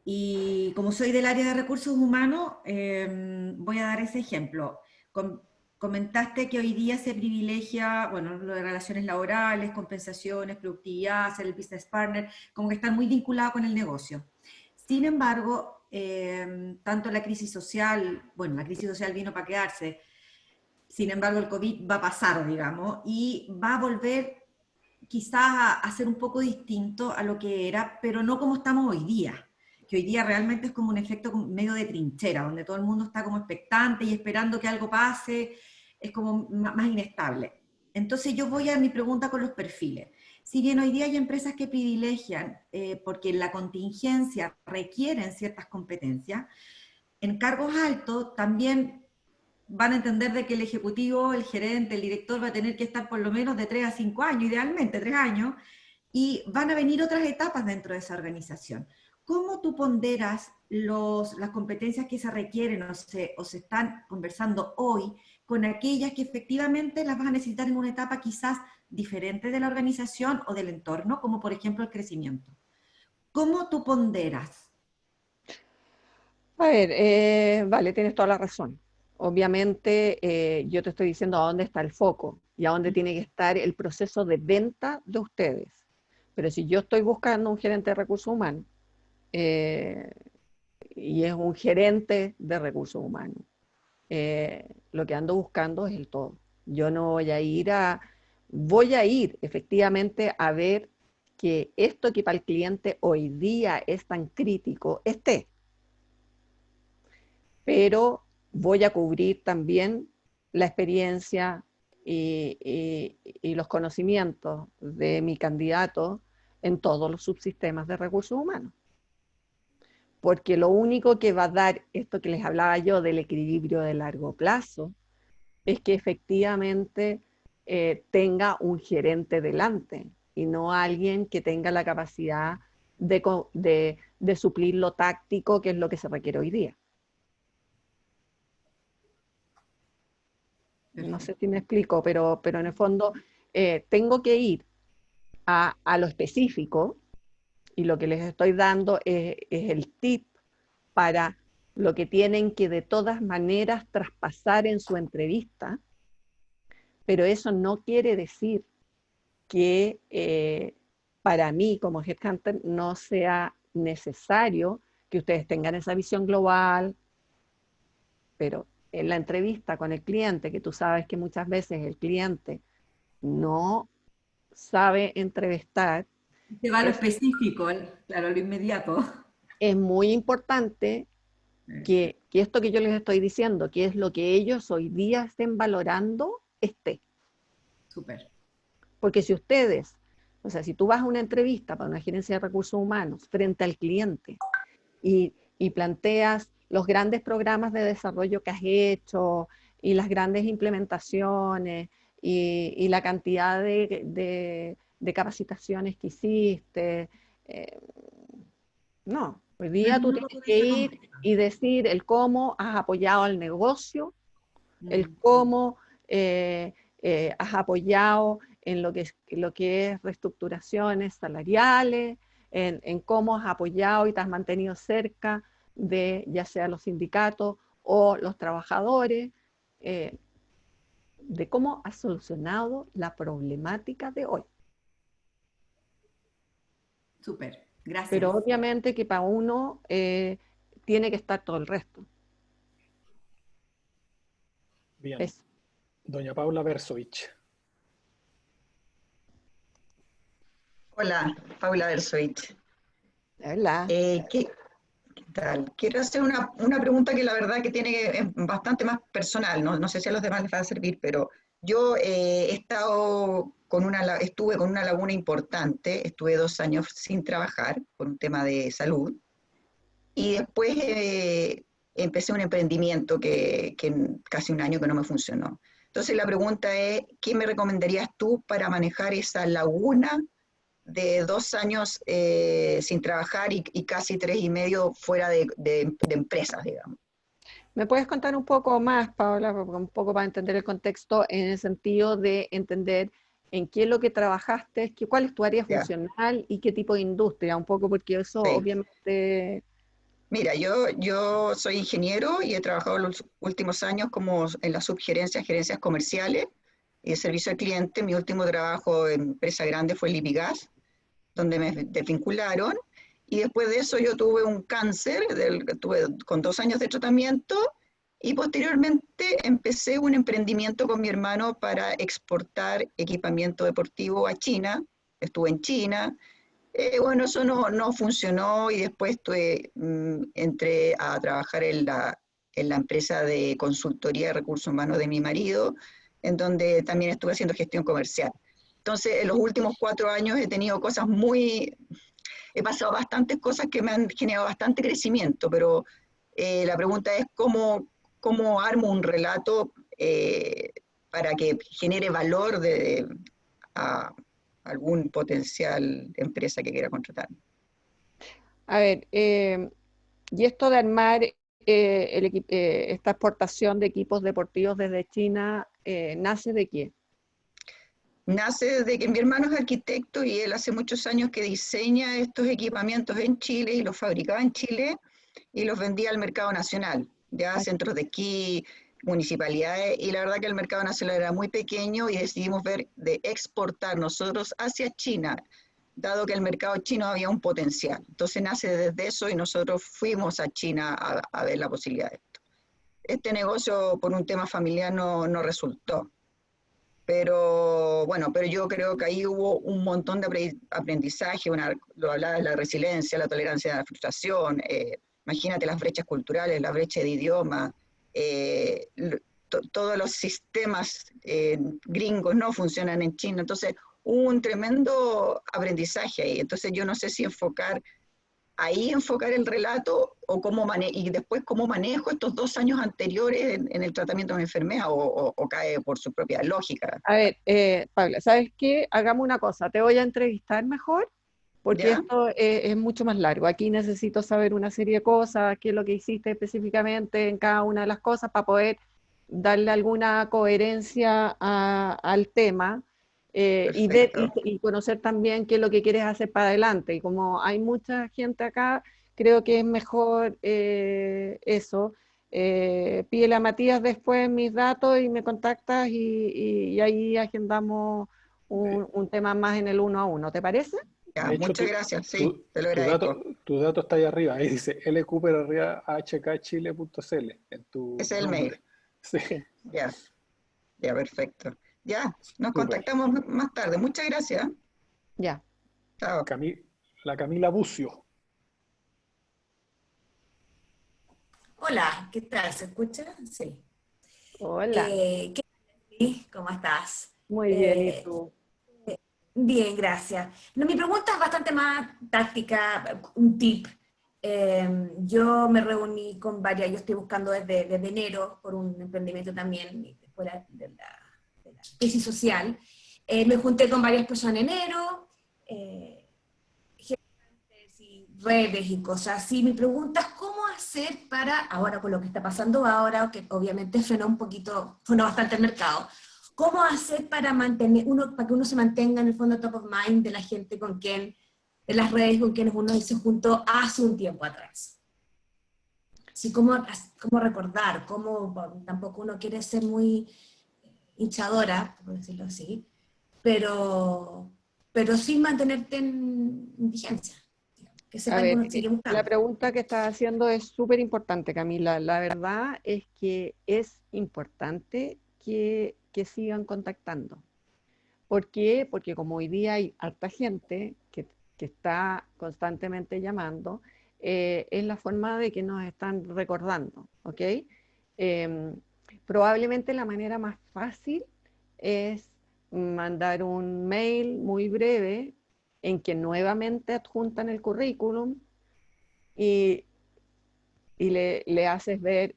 Y como soy del área de recursos humanos, voy a dar ese ejemplo. Comentaste que hoy día se privilegia, bueno, lo de relaciones laborales, compensaciones, productividad, ser el business partner, como que están muy vinculados con el negocio. Sin embargo, tanto la crisis social, bueno, la crisis social vino para quedarse. Sin embargo, el COVID va a pasar, digamos, y va a volver quizás a ser un poco distinto a lo que era, pero no como estamos hoy día, que hoy día realmente es como un efecto medio de trinchera, donde todo el mundo está como expectante y esperando que algo pase, es como más inestable. Entonces yo voy a mi pregunta con los perfiles. Si bien hoy día hay empresas que privilegian, porque la contingencia requieren ciertas competencias, en cargos altos también van a entender de que el ejecutivo, el gerente, el director va a tener que estar por lo menos de 3 a 5 años, idealmente 3 años, y van a venir otras etapas dentro de esa organización. ¿Cómo tú ponderas las competencias que se requieren o se están conversando hoy con aquellas que efectivamente las vas a necesitar en una etapa quizás diferente de la organización o del entorno, como por ejemplo el crecimiento? ¿Cómo tú ponderas? A ver, vale, tienes toda la razón. Obviamente, yo te estoy diciendo a dónde está el foco y a dónde tiene que estar el proceso de venta de ustedes. Pero si yo estoy buscando un gerente de recursos humanos y es un gerente de recursos humanos, lo que ando buscando es el todo. Yo no voy a ir efectivamente a ver que esto que para el cliente hoy día es tan crítico esté. Pero voy a cubrir también la experiencia y los conocimientos de mi candidato en todos los subsistemas de recursos humanos. Porque lo único que va a dar esto que les hablaba yo del equilibrio de largo plazo es que efectivamente tenga un gerente delante y no alguien que tenga la capacidad de suplir lo táctico, que es lo que se requiere hoy día. No sé si me explico, pero en el fondo tengo que ir a lo específico, y lo que les estoy dando es el tip para lo que tienen que de todas maneras traspasar en su entrevista, pero eso no quiere decir que para mí como headhunter no sea necesario que ustedes tengan esa visión global, pero en la entrevista con el cliente, que tú sabes que muchas veces el cliente no sabe entrevistar, Se va a lo específico, claro, a lo inmediato. es muy importante que esto que yo les estoy diciendo, que es lo que ellos hoy día estén valorando, esté. Súper. Porque si ustedes, o sea, si tú vas a una entrevista para una gerencia de recursos humanos frente al cliente y planteas los grandes programas de desarrollo que has hecho y las grandes implementaciones y la cantidad de capacitaciones que hiciste, no, hoy día tú tienes que ir y decir el cómo has apoyado al negocio, el cómo has apoyado en lo que es reestructuraciones salariales, en cómo has apoyado y te has mantenido cerca de ya sea los sindicatos o los trabajadores, de cómo has solucionado la problemática de hoy. Súper, gracias. Pero obviamente que para uno tiene que estar todo el resto. Bien. Eso. Doña Paula Versovich. Hola, Paula Versovich. Hola. ¿Qué tal? Quiero hacer una pregunta que la verdad que es bastante más personal, ¿no? No sé si a los demás les va a servir, pero yo estuve con una laguna importante, estuve 2 años sin trabajar por un tema de salud, y después empecé un emprendimiento que casi un año que no me funcionó. Entonces la pregunta es, ¿qué me recomendarías tú para manejar esa laguna de 2 años sin trabajar y casi 3 y medio fuera de empresas, digamos? ¿Me puedes contar un poco más, Paola, un poco para entender el contexto en el sentido de entender en qué es lo que trabajaste, cuál es tu área funcional y qué tipo de industria? Un poco porque eso obviamente... Mira, yo soy ingeniero y he trabajado los últimos años como en la subgerencia, gerencias comerciales y de servicio al cliente. Mi último trabajo en empresa grande fue Lipigas, donde me desvincularon, y después de eso yo tuve un cáncer, tuve con 2 años de tratamiento, y posteriormente empecé un emprendimiento con mi hermano para exportar equipamiento deportivo a China. Estuve en China. Bueno, eso no funcionó, y después entré a trabajar en la empresa de consultoría de recursos humanos de mi marido, en donde también estuve haciendo gestión comercial. Entonces, en los últimos 4 años he pasado bastantes cosas que me han generado bastante crecimiento, pero la pregunta es cómo armo un relato para que genere valor a algún potencial empresa que quiera contratar. A ver, y esto de armar esta exportación de equipos deportivos desde China, ¿nace de qué? Nace desde que mi hermano es arquitecto y él hace muchos años que diseña estos equipamientos en Chile y los fabricaba en Chile y los vendía al mercado nacional, ya centros de esquí, municipalidades, y la verdad que el mercado nacional era muy pequeño y decidimos ver de exportar nosotros hacia China, dado que el mercado chino había un potencial. Entonces nace desde eso y nosotros fuimos a China a ver la posibilidad de esto. Este negocio por un tema familiar no resultó. Pero bueno, pero yo creo que ahí hubo un montón de aprendizaje, lo hablaba de la resiliencia, la tolerancia a la frustración, imagínate las brechas culturales, la brecha de idioma, todos los sistemas gringos no funcionan en China, entonces hubo un tremendo aprendizaje ahí. Entonces yo no sé si enfocar el relato y después cómo manejo estos 2 años anteriores en el tratamiento de una enfermedad o cae por su propia lógica. A ver, Paula, ¿sabes qué? Hagamos una cosa, te voy a entrevistar mejor porque esto es mucho más largo. Aquí necesito saber una serie de cosas, qué es lo que hiciste específicamente en cada una de las cosas para poder darle alguna coherencia al tema. Y conocer también qué es lo que quieres hacer para adelante. Y como hay mucha gente acá, creo que es mejor eso. Pídele a Matías después mis datos y me contactas y ahí agendamos un tema más en el 1 a 1. ¿Te parece? Ya, muchas gracias, sí, te lo agradezco. Tu dato está ahí arriba, ahí dice lcooper@hkchile.cl. Ese es el mail. Sí, Ya, ya, perfecto. Ya, nos súper. contactamos más tarde. Muchas gracias. Ya. Chao. La Camila Bucio. Hola, ¿qué tal? ¿Se escucha? Sí. Hola. ¿Qué tal? ¿Cómo estás? Muy bien, ¿y Eh, tú? Bien, gracias. No, mi pregunta es bastante más táctica, un tip. Yo me reuní con varias, yo estoy buscando desde enero por un emprendimiento también, y después de la crisis social. Me junté con varias personas en enero, gestantes y redes y cosas así. Mi pregunta es cómo hacer para, ahora con lo que está pasando ahora, que obviamente frenó bastante el mercado, cómo hacer para para que uno se mantenga en el fondo top of mind de la gente con quien, de las redes con quienes uno se juntó hace un tiempo atrás. Sí, cómo recordar, bueno, tampoco uno quiere ser muy hinchadora, por decirlo así, pero, pero sí mantenerte en vigencia, que A sepan que ver, uno sigue la buscando. pregunta que estás haciendo es súper importante, Camila. La verdad es que es importante que sigan contactando. ¿Por qué? Porque como hoy día hay harta gente que está constantemente llamando, es la forma de que nos están recordando, ¿ok? Em, Probablemente la manera más fácil es mandar un mail muy breve en que nuevamente adjuntan el currículum y, y le haces ver,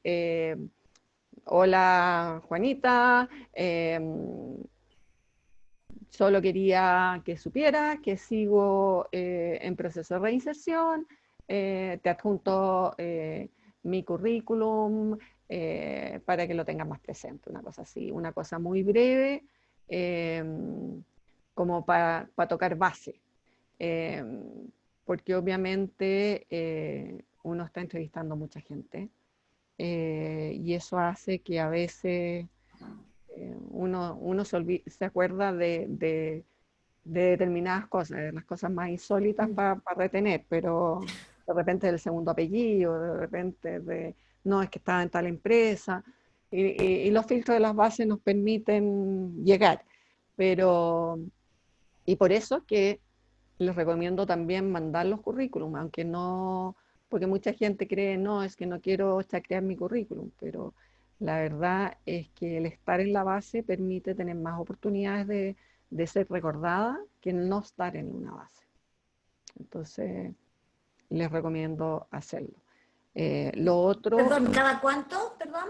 hola Juanita, solo quería que supieras que sigo en proceso de reinserción, te adjunto mi currículum para que lo tengas más presente, una cosa así, una cosa muy breve, eh, como para tocar base, eh, porque obviamente uno está entrevistando a mucha gente y eso hace que a veces uno se acuerda de determinadas cosas, de las cosas más insólitas para retener, pero de repente del segundo apellido, de repente no, es que estaba en tal empresa, y los filtros de las bases nos permiten llegar, pero, y por eso es que les recomiendo también mandar los currículum, aunque no, porque mucha gente cree, no, es que no quiero chacrear mi currículum, pero la verdad es que el estar en la base permite tener más oportunidades de ser recordada que no estar en una base. Entonces, les recomiendo hacerlo. Lo otro, Perdón, ¿cada cuánto? Perdón.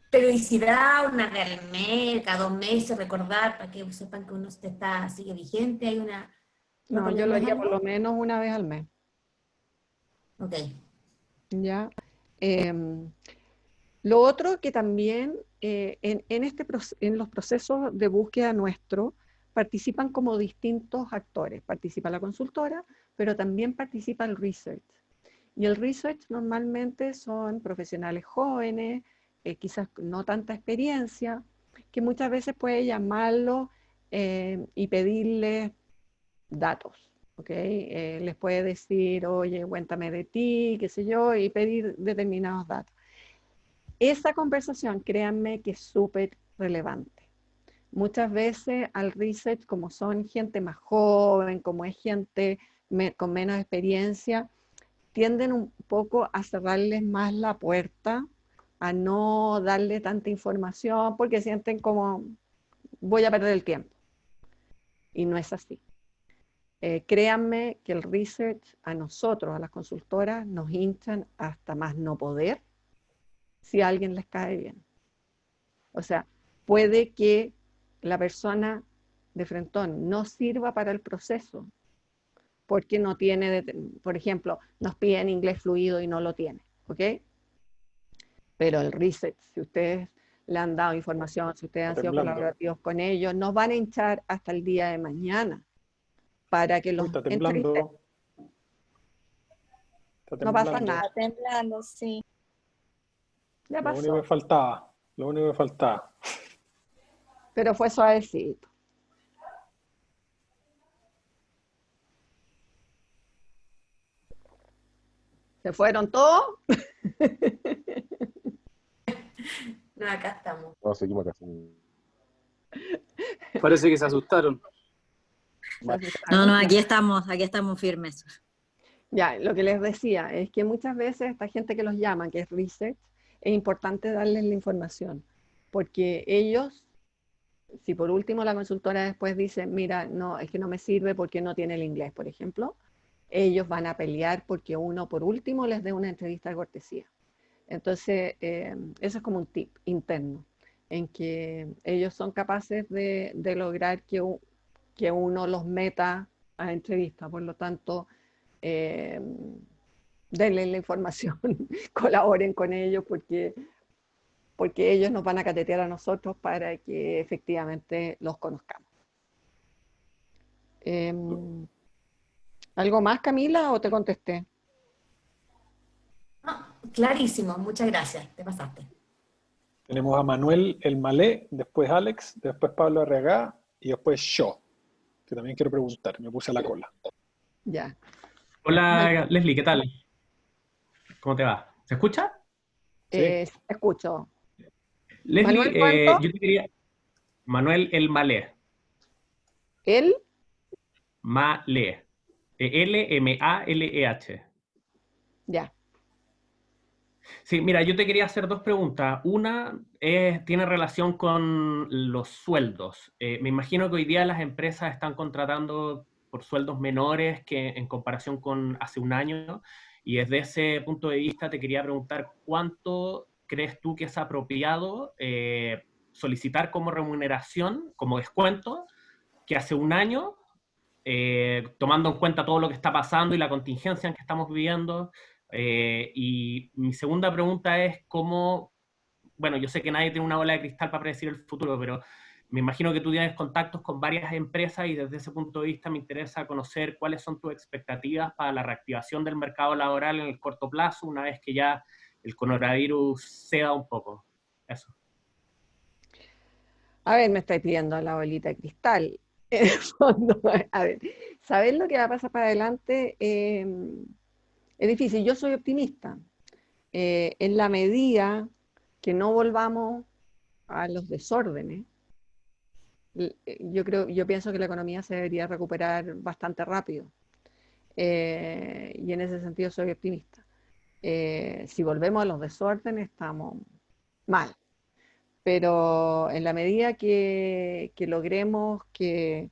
Periodicidad, una vez al mes, cada 2 meses, recordar para que sepan que uno sigue vigente. Hay una. no, yo lo ¿Recomiendas haría por lo algo? menos una vez al mes. Ok. ¿Ya? Lo otro que también en los procesos de búsqueda nuestro participan como distintos actores. Participa la consultora, pero también participa el research. Y el research normalmente son profesionales jóvenes, quizás no tanta experiencia, que muchas veces puede llamarlo y pedirles datos. ¿Okay? Les puede decir, oye, cuéntame de ti, qué sé yo, y pedir determinados datos. Esa conversación, créanme que es súper relevante. Muchas veces al research, como son gente más joven, como es gente con menos experiencia, tienden un poco a cerrarles más la puerta, a no darle tanta información, porque sienten como voy a perder el tiempo. Y no es así. Créanme que el research a nosotros, a las consultoras, nos hinchan hasta más no poder si a alguien les cae bien. O sea, puede que la persona de frentón no sirva para el proceso porque no tiene, por ejemplo, nos piden inglés fluido y no lo tiene, ¿ok? Pero el research, si ustedes le han dado información, si ustedes han Está sido temblando. colaborativos con ellos, nos van a hinchar hasta el día de mañana para que Uy, los está entrevisten. temblando. Está No pasa temblando. nada, Está temblando, sí. ya Lo único que pasó, faltaba. Lo único que faltaba. pero fue suavecito. ¿Se fueron todos? No, acá estamos. No, seguimos acá. Parece que se asustaron. No, aquí estamos firmes. Ya, lo que les decía es que muchas veces esta gente que los llama, que es research, es importante darles la información, porque ellos, si por último la consultora después dice, mira, no, es que no me sirve porque no tiene el inglés, por ejemplo, ellos van a pelear porque uno por último les dé una entrevista de cortesía. Entonces, eso es como un tip interno, en que ellos son capaces de lograr que uno los meta a entrevista, por lo tanto, denle la información, colaboren con ellos porque ellos nos van a catetear a nosotros para que efectivamente los conozcamos. ¿Algo más, Camila, o te contesté? No, clarísimo, muchas gracias, te pasaste. Tenemos a Manuel El Malé, después Alex, después Pablo Arriagá y después yo, que también quiero preguntar, me puse a la cola. Ya. Hola, Leslie, ¿qué tal? ¿Cómo te va? ¿Se escucha? Escucho. Leslie, ¿Manuel cuánto? yo te quería... Manuel El Malé. ¿El? Malé. L-M-A-L-E-H. Ya. Sí, mira, yo te quería hacer dos preguntas. Una tiene relación con los sueldos. Me imagino que hoy día las empresas están contratando por sueldos menores que en comparación con hace un año. Y desde ese punto de vista te quería preguntar cuánto crees tú que es apropiado solicitar como remuneración, como descuento, que hace un año, tomando en cuenta todo lo que está pasando y la contingencia en que estamos viviendo. Y mi segunda pregunta es cómo, bueno, yo sé que nadie tiene una bola de cristal para predecir el futuro, pero me imagino que tú tienes contactos con varias empresas y desde ese punto de vista me interesa conocer cuáles son tus expectativas para la reactivación del mercado laboral en el corto plazo, una vez que ya el coronavirus ceda un poco. Eso. A ver, me estáis pidiendo la bolita de cristal. En el fondo, a ver, saber lo que va a pasar para adelante es difícil. Yo soy optimista. En la medida que no volvamos a los desórdenes, yo pienso que la economía se debería recuperar bastante rápido. Y en ese sentido soy optimista. Si volvemos a los desórdenes, estamos mal. Pero en la medida que logremos que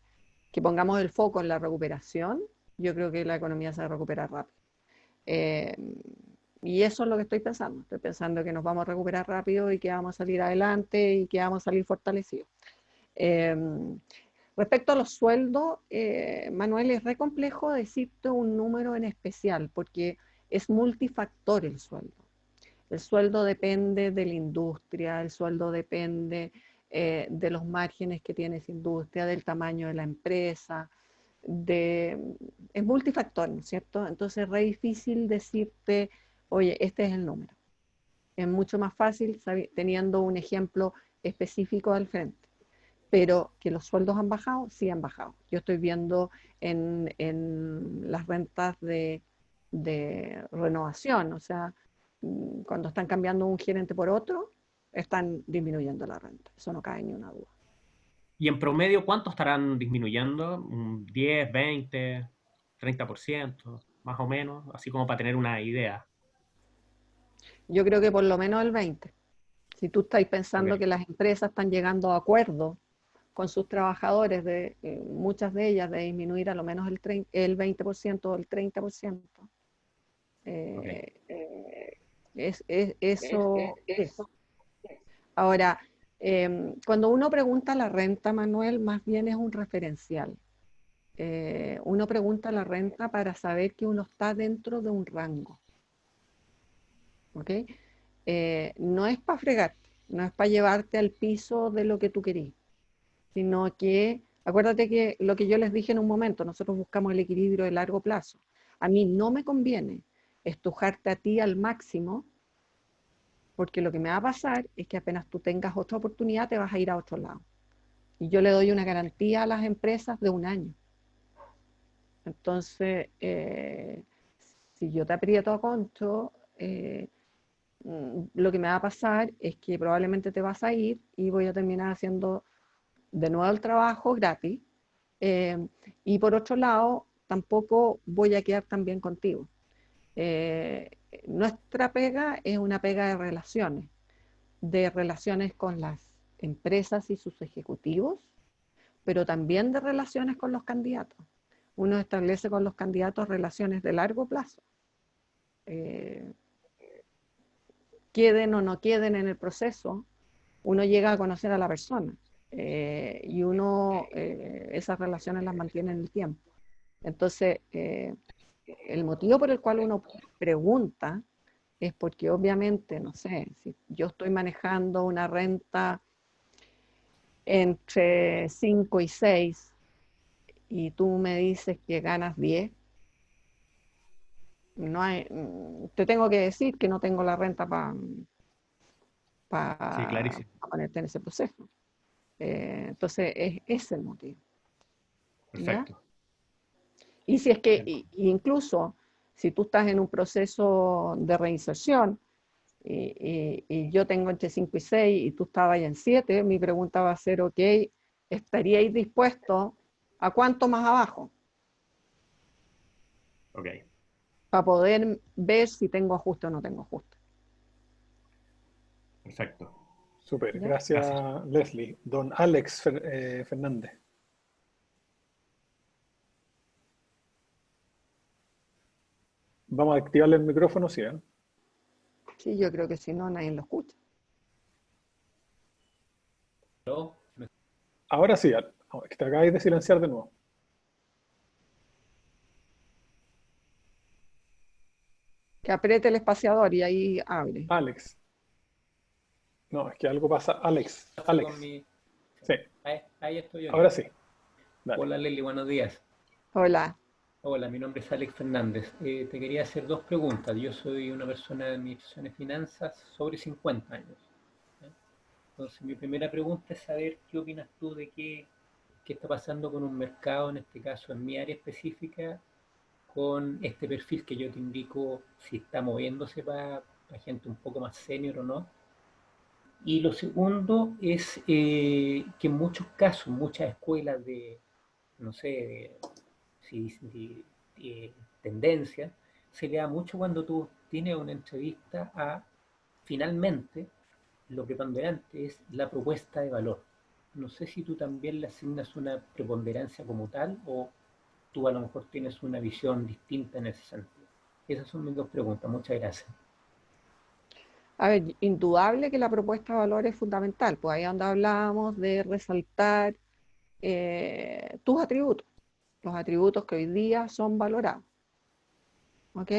pongamos el foco en la recuperación, yo creo que la economía se va a recuperar rápido. Y eso es lo que estoy pensando. Estoy pensando que nos vamos a recuperar rápido y que vamos a salir adelante y que vamos a salir fortalecidos. Respecto a los sueldos, Manuel, es re complejo decirte un número en especial porque es multifactor el sueldo. El sueldo depende de la industria, el sueldo depende de los márgenes que tiene esa industria, del tamaño de la empresa, es multifactor, ¿no es cierto? Entonces es re difícil decirte, oye, este es el número. Es mucho más fácil teniendo un ejemplo específico al frente. Pero que los sueldos han bajado, sí han bajado. Yo estoy viendo en las rentas de renovación, o sea, cuando están cambiando un gerente por otro, están disminuyendo la renta. Eso no cabe ni una duda. ¿Y en promedio cuánto estarán disminuyendo? ¿Un 10, 20, 30%, más o menos? Así como para tener una idea. Yo creo que por lo menos el 20%. Si tú estás pensando que las empresas están llegando a acuerdos con sus trabajadores, muchas de ellas, de disminuir a lo menos el 20% o el 30%. Eso. Ahora, cuando uno pregunta la renta, Manuel, más bien es un referencial. Uno pregunta la renta para saber que uno está dentro de un rango. ¿Ok? No es para fregarte, no es para llevarte al piso de lo que tú querís, sino que, acuérdate que lo que yo les dije en un momento, nosotros buscamos el equilibrio de largo plazo. A mí no me conviene estujarte a ti al máximo, porque lo que me va a pasar es que apenas tú tengas otra oportunidad, te vas a ir a otro lado. Y yo le doy una garantía a las empresas de 1 año. Entonces, si yo te aprieto a concho, lo que me va a pasar es que probablemente te vas a ir y voy a terminar haciendo de nuevo el trabajo gratis. Y por otro lado, tampoco voy a quedar tan bien contigo. Nuestra pega es una pega de relaciones con las empresas y sus ejecutivos, pero también de relaciones con los candidatos. Uno establece con los candidatos relaciones de largo plazo. Queden o no queden en el proceso, uno llega a conocer a la persona y uno esas relaciones las mantiene en el tiempo. Entonces, el motivo por el cual uno pregunta es porque obviamente, no sé, si yo estoy manejando una renta entre 5 y 6 y tú me dices que ganas 10, no hay, te tengo que decir que no tengo la renta para Sí, clarísimo. ponerte en ese proceso. Entonces, es el motivo. ¿Ya? Perfecto. Y si es que, incluso, si tú estás en un proceso de reinserción y yo tengo entre 5 y 6 y tú estabas en 7, mi pregunta va a ser, ok, ¿estaríais dispuestos a cuánto más abajo? Ok. Para poder ver si tengo ajuste o no tengo ajuste. Perfecto. Súper, ¿Ya? gracias Leslie. Don Alex Fernández. Vamos a activarle el micrófono, ¿sí? Sí, yo creo que si no, nadie lo escucha. ¿No? Ahora sí, que te acabáis de silenciar de nuevo. Que apriete el espaciador y ahí abre. Alex. No, es que algo pasa. Alex. Con Alex. mi- Sí, Ahí estoy yo. ahora sí. Dale. Hola Leli, buenos días. Hola. Hola, mi nombre es Alex Fernández. Te quería hacer dos preguntas. Yo soy una persona de administración de finanzas sobre 50 años. ¿Eh? Entonces, mi primera pregunta es saber qué opinas tú de qué está pasando con un mercado, en este caso en mi área específica, con este perfil que yo te indico, si está moviéndose para gente un poco más senior o no. Y lo segundo es que en muchos casos, muchas escuelas de, no sé, de tendencia, se le da mucho cuando tú tienes una entrevista a, finalmente, lo preponderante es la propuesta de valor. No sé si tú también le asignas una preponderancia como tal o tú a lo mejor tienes una visión distinta en ese sentido. Esas son mis dos preguntas. Muchas gracias. A ver, indudable que la propuesta de valor es fundamental, pues ahí donde hablábamos de resaltar tus atributos, los atributos que hoy día son valorados. ¿Ok?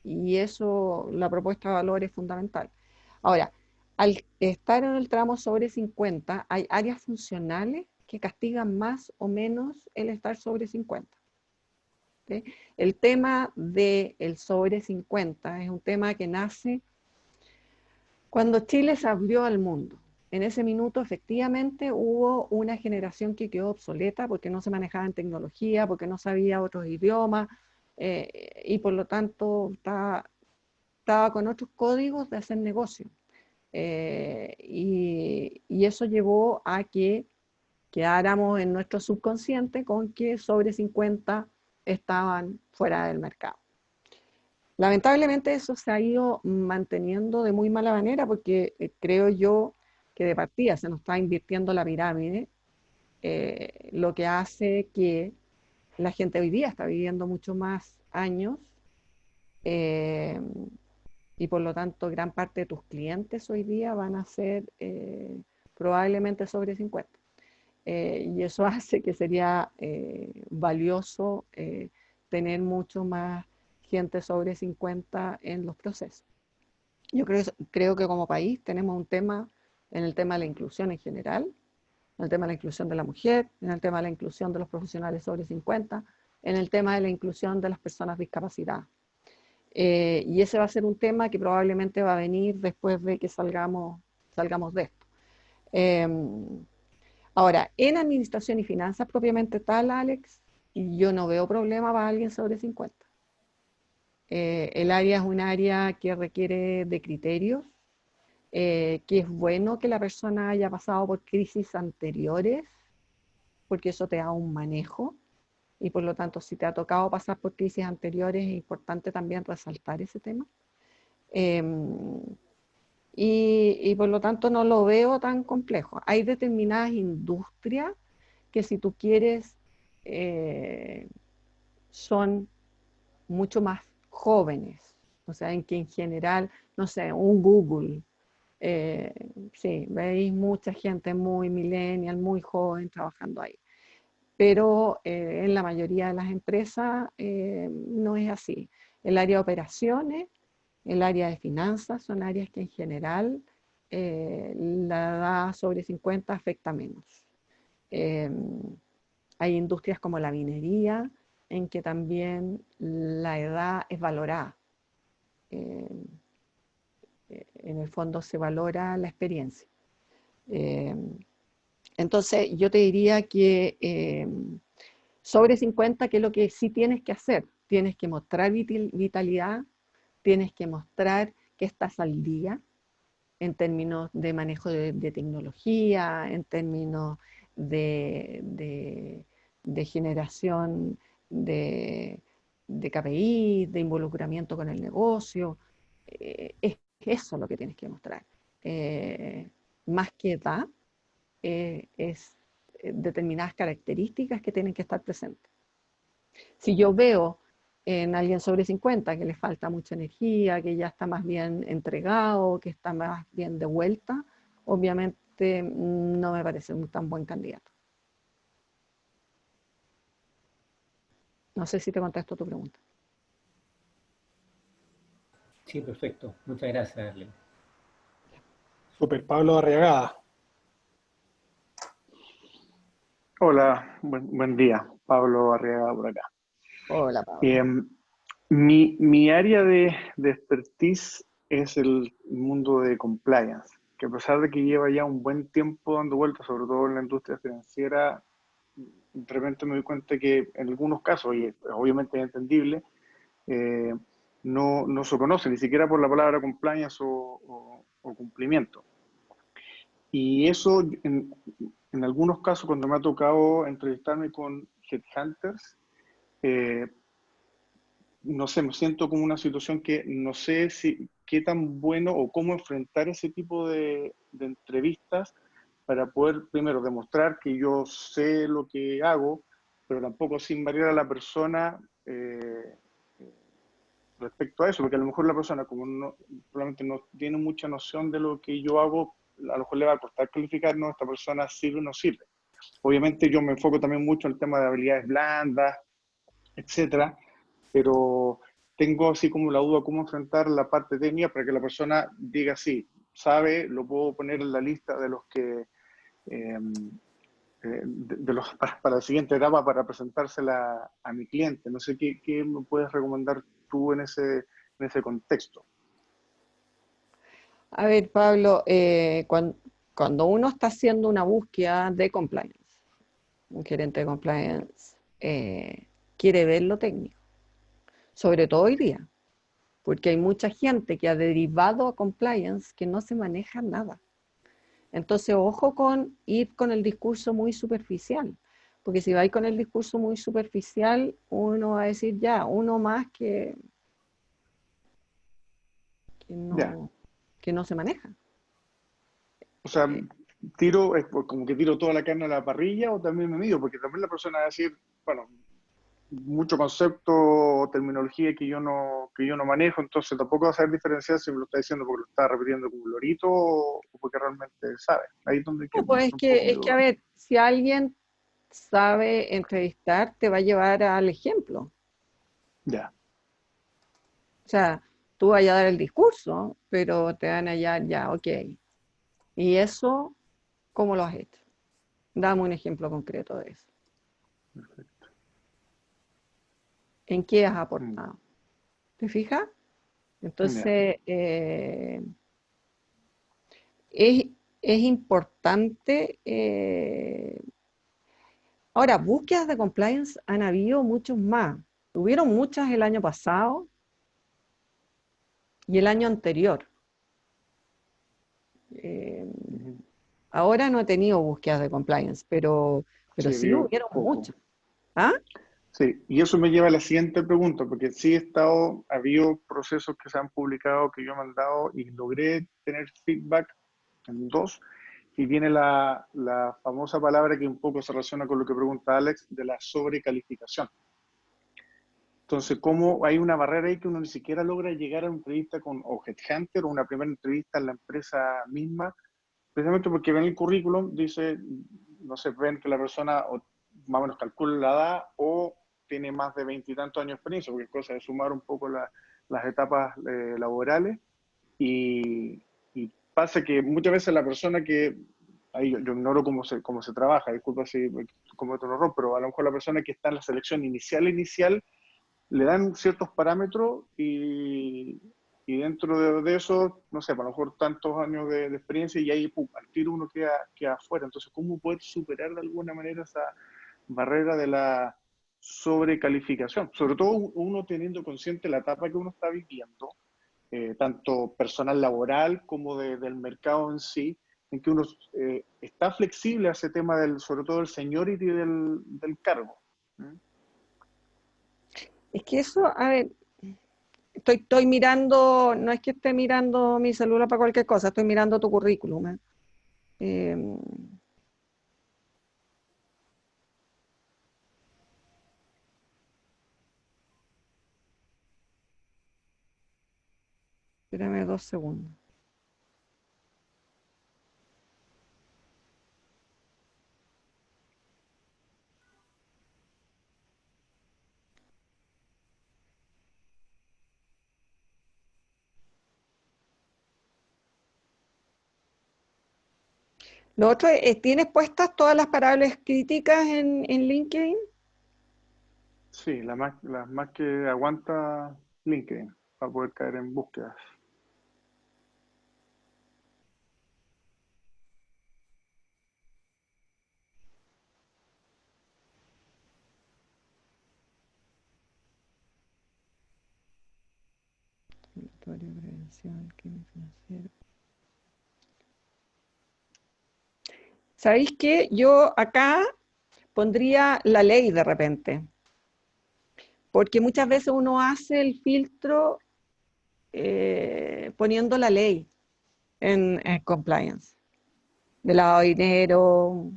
Y eso, la propuesta de valor es fundamental. Ahora, al estar en el tramo sobre 50, hay áreas funcionales que castigan más o menos el estar sobre 50. ¿Okay? El tema del sobre 50 es un tema que nace cuando Chile se abrió al mundo. En ese minuto, efectivamente, hubo una generación que quedó obsoleta porque no se manejaba en tecnología, porque no sabía otros idiomas, y por lo tanto estaba con otros códigos de hacer negocio. Y eso llevó a que quedáramos en nuestro subconsciente con que sobre 50 estaban fuera del mercado. Lamentablemente eso se ha ido manteniendo de muy mala manera porque creo yo que de partida se nos está invirtiendo la pirámide, lo que hace que la gente hoy día está viviendo mucho más años y por lo tanto gran parte de tus clientes hoy día van a ser probablemente sobre 50. Y eso hace que sería valioso tener mucho más gente sobre 50 en los procesos. Yo creo que como país tenemos un tema en el tema de la inclusión en general, en el tema de la inclusión de la mujer, en el tema de la inclusión de los profesionales sobre 50, en el tema de la inclusión de las personas discapacitadas. Y ese va a ser un tema que probablemente va a venir después de que salgamos de esto. Ahora, en administración y finanzas propiamente tal, Alex, yo no veo problema para alguien sobre 50. El área es un área que requiere de criterios, que es bueno que la persona haya pasado por crisis anteriores, porque eso te da un manejo, y por lo tanto, si te ha tocado pasar por crisis anteriores, es importante también resaltar ese tema. Y por lo tanto no lo veo tan complejo. Hay determinadas industrias que si tú quieres son mucho más jóvenes, o sea, en que en general, no sé, un Google, sí, veis mucha gente muy millennial, muy joven trabajando ahí, pero en la mayoría de las empresas no es así. El área de operaciones, el área de finanzas son áreas que en general la edad sobre 50 afecta menos. Hay industrias como la minería, en que también la edad es valorada. En el fondo se valora la experiencia. Entonces yo te diría que sobre 50, que es lo que sí tienes que hacer, tienes que mostrar vitalidad, tienes que mostrar que estás al día en términos de manejo de tecnología, en términos de generación de KPI, de involucramiento con el negocio. Es eso lo que tienes que mostrar. Más que edad, es determinadas características que tienen que estar presentes. Si yo veo en alguien sobre 50 que le falta mucha energía, que ya está más bien entregado, que está más bien de vuelta, obviamente no me parece un tan buen candidato. No sé si te contesto tu pregunta. Sí, perfecto. Muchas gracias, Arlene. Super, Pablo Arriagada. Hola, buen día. Pablo Arriagada por acá. Hola, Pablo. Mi área de expertise es el mundo de compliance, que a pesar de que lleva ya un buen tiempo dando vueltas, sobre todo en la industria financiera, de repente me doy cuenta que en algunos casos, y obviamente es entendible, no se conoce ni siquiera por la palabra compliance o cumplimiento. Y eso, en algunos casos, cuando me ha tocado entrevistarme con headhunters, no sé, me siento como una situación que no sé qué tan bueno o cómo enfrentar ese tipo de entrevistas para poder, primero, demostrar que yo sé lo que hago, pero tampoco sin variar a la persona respecto a eso, porque a lo mejor la persona, como probablemente no tiene mucha noción de lo que yo hago, a lo mejor le va a costar calificar, no, esta persona sirve o no sirve. Obviamente yo me enfoco también mucho en el tema de habilidades blandas, etcétera, pero tengo así como la duda cómo enfrentar la parte técnica para que la persona diga sí, sabe, lo puedo poner en la lista de los que para la siguiente etapa para presentársela a mi cliente. No sé qué me puedes recomendar tú en ese contexto. A ver, Pablo, cuando uno está haciendo una búsqueda de compliance, un gerente de compliance quiere ver lo técnico, sobre todo hoy día, porque hay mucha gente que ha derivado a compliance que no se maneja nada. Entonces, ojo con ir con el discurso muy superficial, porque si vais con el discurso muy superficial, uno va a decir ya, uno más que no se maneja. O sea, como que tiro toda la carne a la parrilla o también me mido, porque también la persona va a decir, bueno, mucho concepto o terminología que yo no manejo, entonces tampoco va a saber diferenciar si me lo está diciendo porque lo está repitiendo como un lorito o porque realmente sabe. Ahí es donde No, pues es que, a ver, si alguien sabe entrevistar, te va a llevar al ejemplo. Ya. O sea, tú vas a dar el discurso, pero te van a hallar ya, ok. ¿Y eso cómo lo has hecho? Dame un ejemplo concreto de eso. Perfecto. ¿En qué has aportado? ¿Te fijas? Entonces, es importante. Ahora, búsquedas de compliance han habido muchos más. Hubieron muchas el año pasado, y el año anterior. Ahora no he tenido búsquedas de compliance, pero Sí, sí vio hubieron poco. muchas. ¿Ah? Sí, y eso me lleva a la siguiente pregunta, porque sí ha habido procesos que se han publicado, que yo he mandado y logré tener feedback en 2, y viene la famosa palabra que un poco se relaciona con lo que pregunta Alex, de la sobrecalificación. Entonces, ¿cómo hay una barrera ahí que uno ni siquiera logra llegar a una entrevista con o Headhunter o una primera entrevista en la empresa misma? Precisamente porque ven el currículum, dice, no sé, ven que la persona o más o menos calcula la edad o tiene más de 20 y tantos años de experiencia, porque es cosa de sumar un poco las etapas laborales, y pasa que muchas veces la persona que, ahí yo ignoro cómo se trabaja, disculpa si cometo un error, pero a lo mejor la persona que está en la selección inicial, le dan ciertos parámetros y dentro de eso, no sé, a lo mejor tantos años de experiencia y ahí, pum, al tiro uno queda afuera. Entonces, ¿cómo poder superar de alguna manera esa barrera de la sobrecalificación? Sobre todo uno teniendo consciente la etapa que uno está viviendo, tanto personal laboral como del mercado en sí, en que uno está flexible a ese tema sobre todo del seniority del cargo. Es que eso, a ver, estoy mirando, no es que esté mirando mi celular para cualquier cosa, estoy mirando tu currículum. Espérame 2 segundos. Lo otro es, ¿tienes puestas todas las parables críticas en LinkedIn? Sí, las más que aguanta LinkedIn para poder caer en búsquedas. Prevención, crimen financiero. ¿Sabéis qué? Yo acá pondría la ley de repente, porque muchas veces uno hace el filtro poniendo la ley en compliance, de lavado de dinero.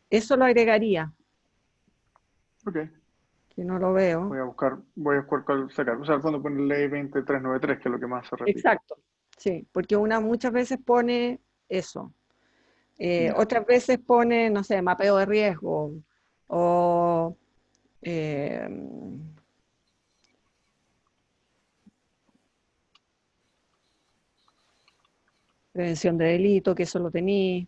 Eso lo agregaría. Ok. Que no lo veo. Voy a buscar cuál sacar. O sea, al fondo pone ley 2393, que es lo que más se repite. Exacto, sí, porque una muchas veces pone eso. Otras veces pone, no sé, mapeo de riesgo o prevención de delito, que eso lo tení.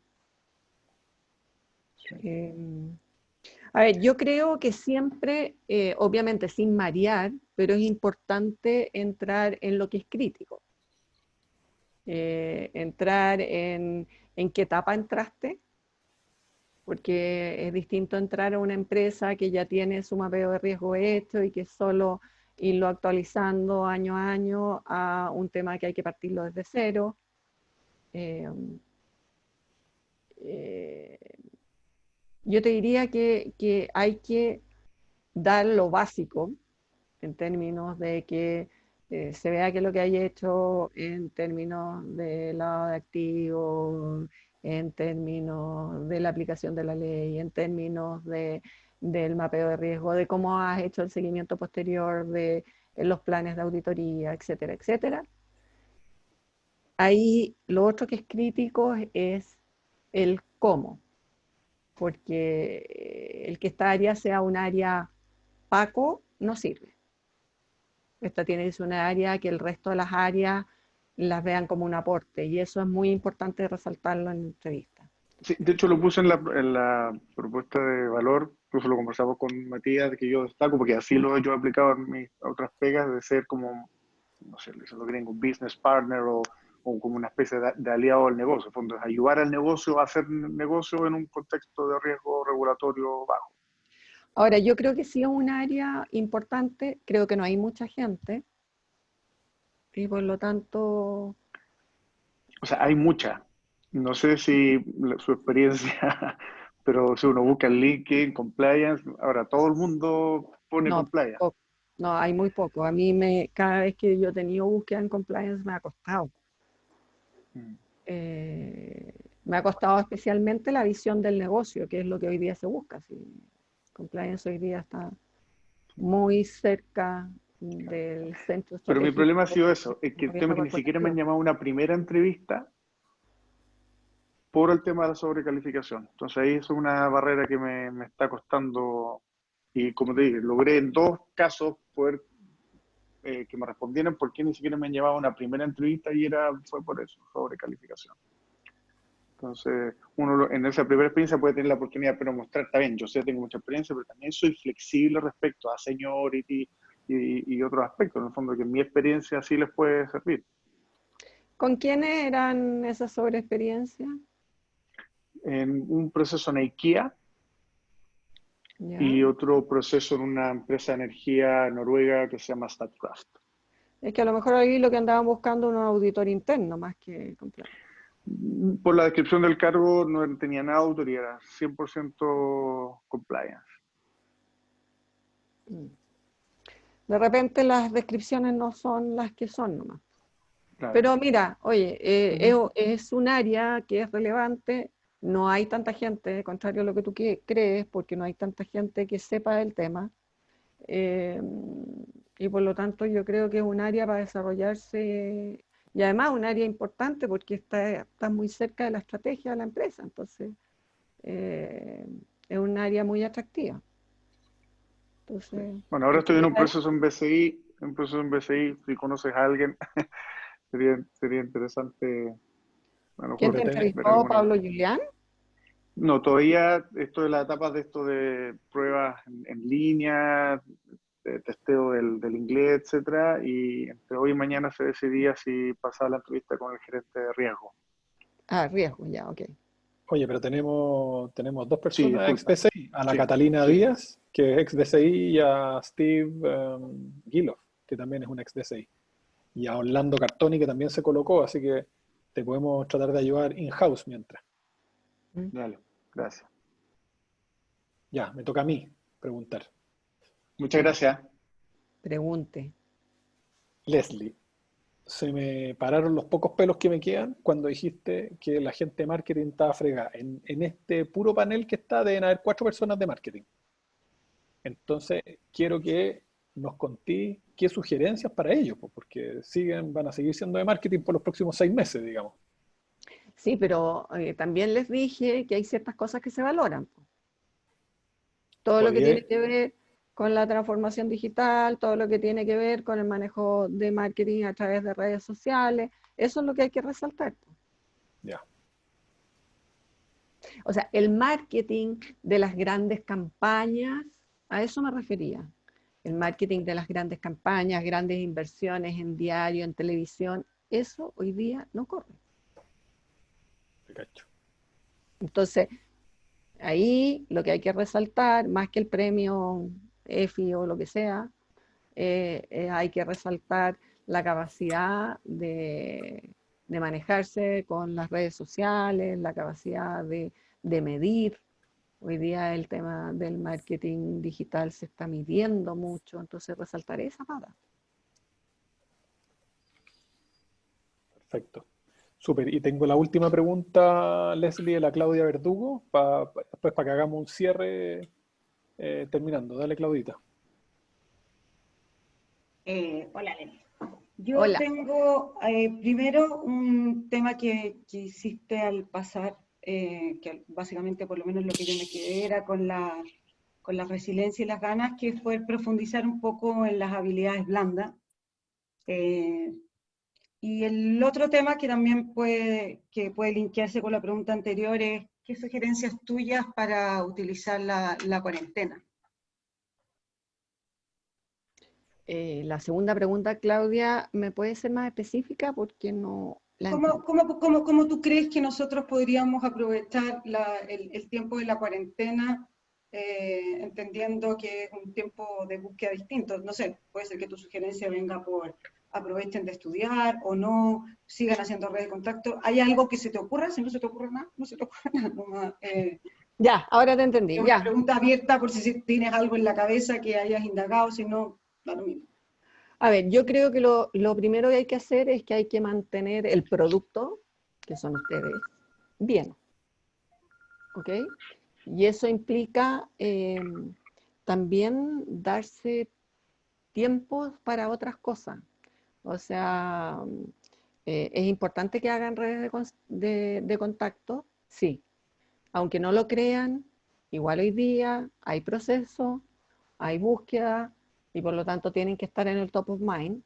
A ver, yo creo que siempre, obviamente sin marear, pero es importante entrar en lo que es crítico. Entrar en qué etapa entraste, porque es distinto entrar a una empresa que ya tiene su mapeo de riesgo hecho y que solo irlo actualizando año a año a un tema que hay que partirlo desde cero. Yo te diría que hay que dar lo básico en términos de que se vea que lo que hay hecho en términos de lavado de activos, en términos de la aplicación de la ley, en términos del mapeo de riesgo, de cómo has hecho el seguimiento posterior de los planes de auditoría, etcétera, etcétera. Ahí lo otro que es crítico es el cómo, porque el que esta área sea un área opaco no sirve. Esta tiene que ser una área que el resto de las áreas las vean como un aporte, y eso es muy importante resaltarlo en entrevistas. Sí, de hecho lo puse en la propuesta de valor, incluso lo conversamos con Matías, que yo destaco, porque así lo he yo aplicado en mis otras pegas, de ser como, no sé, lo gringo, business partner o como una especie de aliado al negocio. En fondo, es ayudar al negocio a hacer negocio en un contexto de riesgo regulatorio bajo. Ahora, yo creo que sí es un área importante, creo que no hay mucha gente, y por lo tanto, O sea, hay mucha. No sé si su experiencia, pero si uno busca el LinkedIn, compliance, ahora todo el mundo pone no, compliance. no, hay muy poco. A mí cada vez que yo he tenido búsqueda en compliance me ha costado. Me ha costado especialmente la visión del negocio, que es lo que hoy día se busca. ¿Sí? Compliance hoy día está muy cerca del centro Pero mi problema ha estratégico sido eso, es que el tema es que ni siquiera me han llamado a una primera entrevista por el tema de la sobrecalificación. Entonces ahí es una barrera que me está costando, y como te dije, logré en 2 casos poder que me respondieran porque ni siquiera me han llevado a una primera entrevista y fue por eso, sobrecalificación. Entonces, uno en esa primera experiencia puede tener la oportunidad, pero mostrar, está bien, yo sé, tengo mucha experiencia, pero también soy flexible respecto a seniority y otros aspectos, en el fondo, que mi experiencia sí les puede servir. ¿Con quiénes eran esas sobreexperiencias? En un proceso en IKEA y otro proceso en una empresa de energía noruega que se llama Statkraft. Es que a lo mejor ahí lo que andaban buscando era un auditor interno más que compliance. Por la descripción del cargo no tenía nada de autoría, era 100% compliance. De repente las descripciones no son las que son nomás. Claro. Pero mira, oye, es un área que es relevante, no hay tanta gente, contrario a lo que tú crees, porque no hay tanta gente que sepa del tema. Y por lo tanto yo creo que es un área para desarrollarse, y además un área importante porque está muy cerca de la estrategia de la empresa, entonces es un área muy atractiva. Entonces, bueno, ahora estoy en un proceso en BCI, si conoces a alguien, sería interesante. ¿Quién te entrevistó, Pablo Julián? No, todavía estoy en las etapas de esto de pruebas en línea, de testeo del inglés, etcétera, y entre hoy y mañana se decidía si pasaba la entrevista con el gerente de riesgo. Ah, riesgo, ya, ok. Oye, pero tenemos 2 personas ex BCI, a la Sí, Catalina Díaz, que es ex BCI, y a Steve Giloff, que también es un ex BCI. Y a Orlando Cartoni, que también se colocó, así que te podemos tratar de ayudar in-house mientras. Dale, gracias. Ya, me toca a mí preguntar. Muchas gracias. Pregunte. Leslie, se me pararon los pocos pelos que me quedan cuando dijiste que la gente de marketing estaba fregada. En este puro panel que está deben haber 4 personas de marketing. Entonces, quiero que nos conté qué sugerencias para ellos, porque van a seguir siendo de marketing por los próximos 6 meses, digamos. Sí, pero también les dije que hay ciertas cosas que se valoran. Todo lo que tiene que ver con la transformación digital, todo lo que tiene que ver con el manejo de marketing a través de redes sociales, eso es lo que hay que resaltar. Ya. O sea, el marketing de las grandes campañas, a eso me refería. El marketing de las grandes campañas, grandes inversiones en diario, en televisión, eso hoy día no corre. Entonces, ahí lo que hay que resaltar, más que el premio EFI o lo que sea, hay que resaltar la capacidad de manejarse con las redes sociales, la capacidad de medir. Hoy día el tema del marketing digital se está midiendo mucho, entonces resaltaré esa pata. Perfecto. Súper. Y tengo la última pregunta, Leslie, de la Claudia Verdugo, después para que hagamos un cierre terminando. Dale, Claudita. Hola, Leslie. Yo tengo primero un tema que hiciste al pasar, que básicamente por lo menos lo que yo me quedé era con la resiliencia y las ganas, que fue profundizar un poco en las habilidades blandas. Y el otro tema que también puede linkearse con la pregunta anterior es, ¿qué sugerencias tuyas para utilizar la cuarentena? La segunda pregunta, Claudia, ¿me puede ser más específica? Porque no la ¿Cómo tú crees que nosotros podríamos aprovechar el tiempo de la cuarentena entendiendo que es un tiempo de búsqueda distinto. No sé, puede ser que tu sugerencia venga por aprovechen de estudiar o no, sigan haciendo redes de contacto. ¿Hay algo que se te ocurra? Si no se te ocurre nada, no se te ocurre nada. Nomás, Ya, ahora te entendí, es una ya. pregunta abierta por si tienes algo en la cabeza que hayas indagado, si no, da lo mismo. A ver, yo creo que lo primero que hay que hacer es que hay que mantener el producto, que son ustedes, bien. ¿Ok? Y eso implica también darse tiempos para otras cosas. O sea, es importante que hagan redes de contacto, sí. Aunque no lo crean, igual hoy día hay proceso, hay búsqueda, y por lo tanto tienen que estar en el top of mind.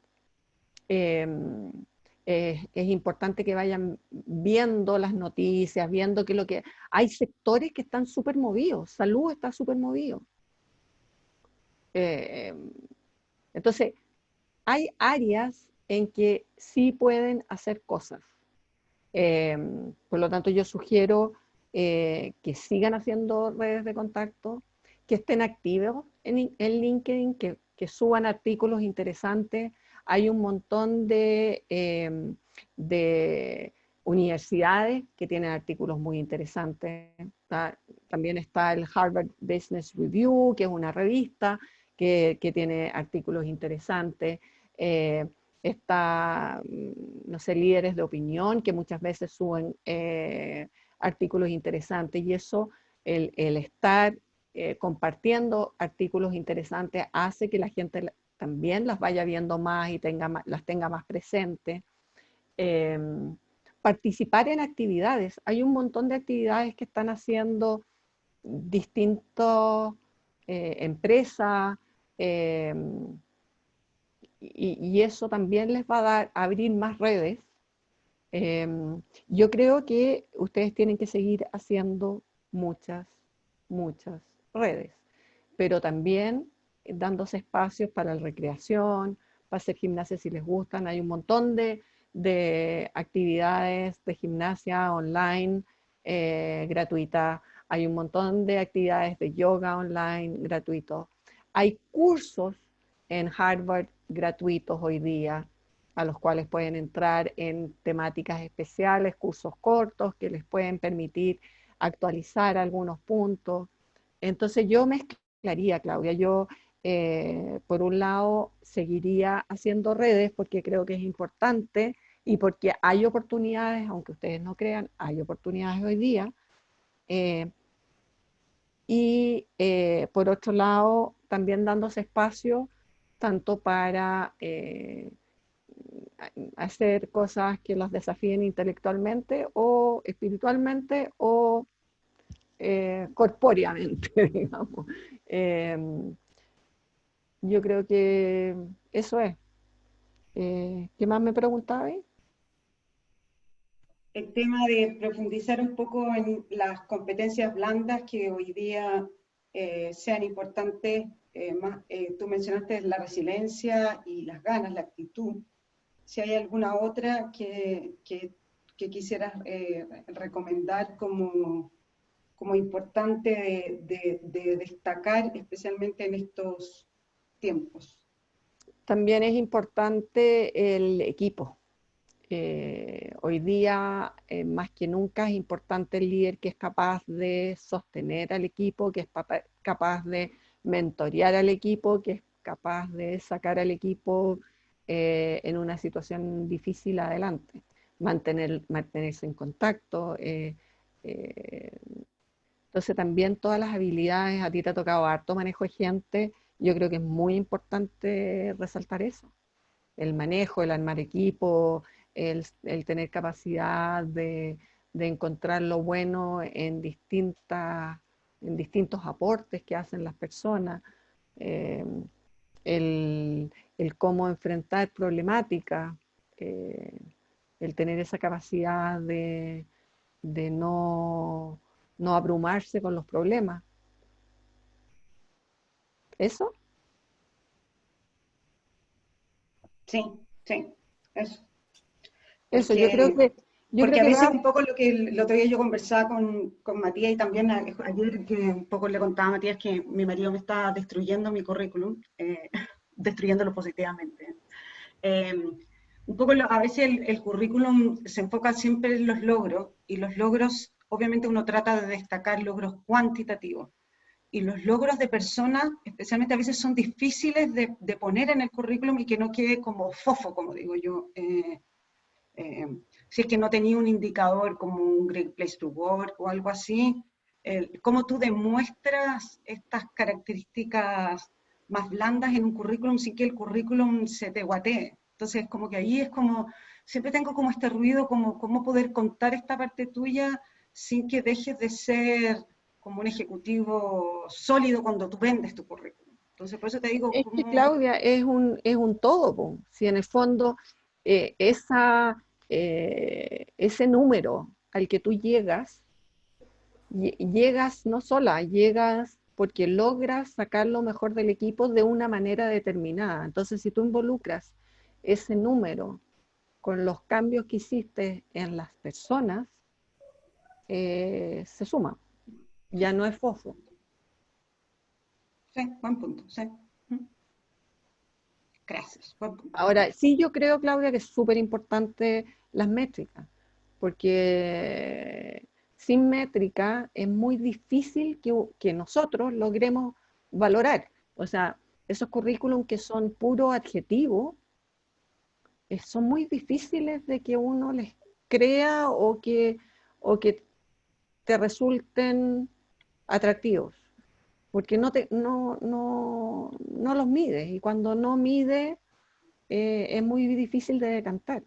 Es importante que vayan viendo las noticias, viendo que lo que... Hay sectores que están súper movidos, salud está súper movido. Entonces, hay áreas en que sí pueden hacer cosas. Por lo tanto, yo sugiero que sigan haciendo redes de contacto, que estén activos en LinkedIn, que suban artículos interesantes. Hay un montón de universidades que tienen artículos muy interesantes. También está el Harvard Business Review, que es una revista que tiene artículos interesantes. Está, no sé, líderes de opinión que muchas veces suben artículos interesantes, y eso, el estar compartiendo artículos interesantes hace que la gente también las vaya viendo más y las tenga más presentes. Participar en actividades. Hay un montón de actividades que están haciendo distintas empresas, y eso también les va a abrir más redes. Yo creo que ustedes tienen que seguir haciendo muchas redes, pero también dándose espacios para la recreación, para hacer gimnasia si les gustan. Hay un montón de actividades de gimnasia online gratuitas. Hay un montón de actividades de yoga online gratuitos. Hay cursos en Harvard gratuitos hoy día, a los cuales pueden entrar en temáticas especiales, cursos cortos que les pueden permitir actualizar algunos puntos. Entonces yo mezclaría, Claudia, yo por un lado seguiría haciendo redes porque creo que es importante y porque hay oportunidades, aunque ustedes no crean, hay oportunidades hoy día. Y por otro lado, también dándose espacio tanto para hacer cosas que los desafíen intelectualmente o espiritualmente o corpóreamente, digamos. Yo creo que eso es. ¿Qué más me preguntabais? El tema de profundizar un poco en las competencias blandas que hoy día sean importantes. Tú mencionaste la resiliencia y las ganas, la actitud. Si hay alguna otra que quisieras recomendar como importante de destacar, especialmente en estos tiempos. También es importante el equipo. Hoy día, más que nunca, es importante el líder que es capaz de sostener al equipo, que es capaz de mentorear al equipo, que es capaz de sacar al equipo en una situación difícil adelante, mantenerse en contacto. Entonces también todas las habilidades, a ti te ha tocado harto manejo de gente, yo creo que es muy importante resaltar eso. El manejo, el armar equipo, el tener capacidad de encontrar lo bueno en distintos aportes que hacen las personas, el cómo enfrentar problemáticas, el tener esa capacidad de no abrumarse con los problemas. ¿Eso? Sí, eso. Eso, yo creo que Yo Porque creo a que veces un poco lo que el otro día yo conversaba con Matías y también ayer que un poco le contaba a Matías que mi marido me está destruyendo mi currículum, destruyéndolo positivamente. Un poco a veces el currículum se enfoca siempre en los logros y los logros, obviamente uno trata de destacar logros cuantitativos y los logros de personas, especialmente a veces son difíciles de poner en el currículum y que no quede como fofo, como digo yo. Si es que no tenía un indicador como un Great Place to Work o algo así, cómo tú demuestras estas características más blandas en un currículum sin que el currículum se te guatee. Entonces, como que ahí es como, siempre tengo como este ruido, como cómo poder contar esta parte tuya sin que dejes de ser como un ejecutivo sólido cuando tú vendes tu currículum. Entonces, por eso te digo, es que Claudia es un todo, po. Si en el fondo ese número al que tú llegas, llegas no sola, llegas porque logras sacar lo mejor del equipo de una manera determinada. Entonces, si tú involucras ese número con los cambios que hiciste en las personas, se suma. Ya no es fofo. Sí, buen punto, sí. Gracias. Ahora, sí yo creo, Claudia, que es súper importante las métricas, porque sin métrica es muy difícil que nosotros logremos valorar. O sea, esos currículum que son puro adjetivo, son muy difíciles de que uno les crea o que te resulten atractivos, porque no los mides, y cuando no mides es muy difícil de decantar.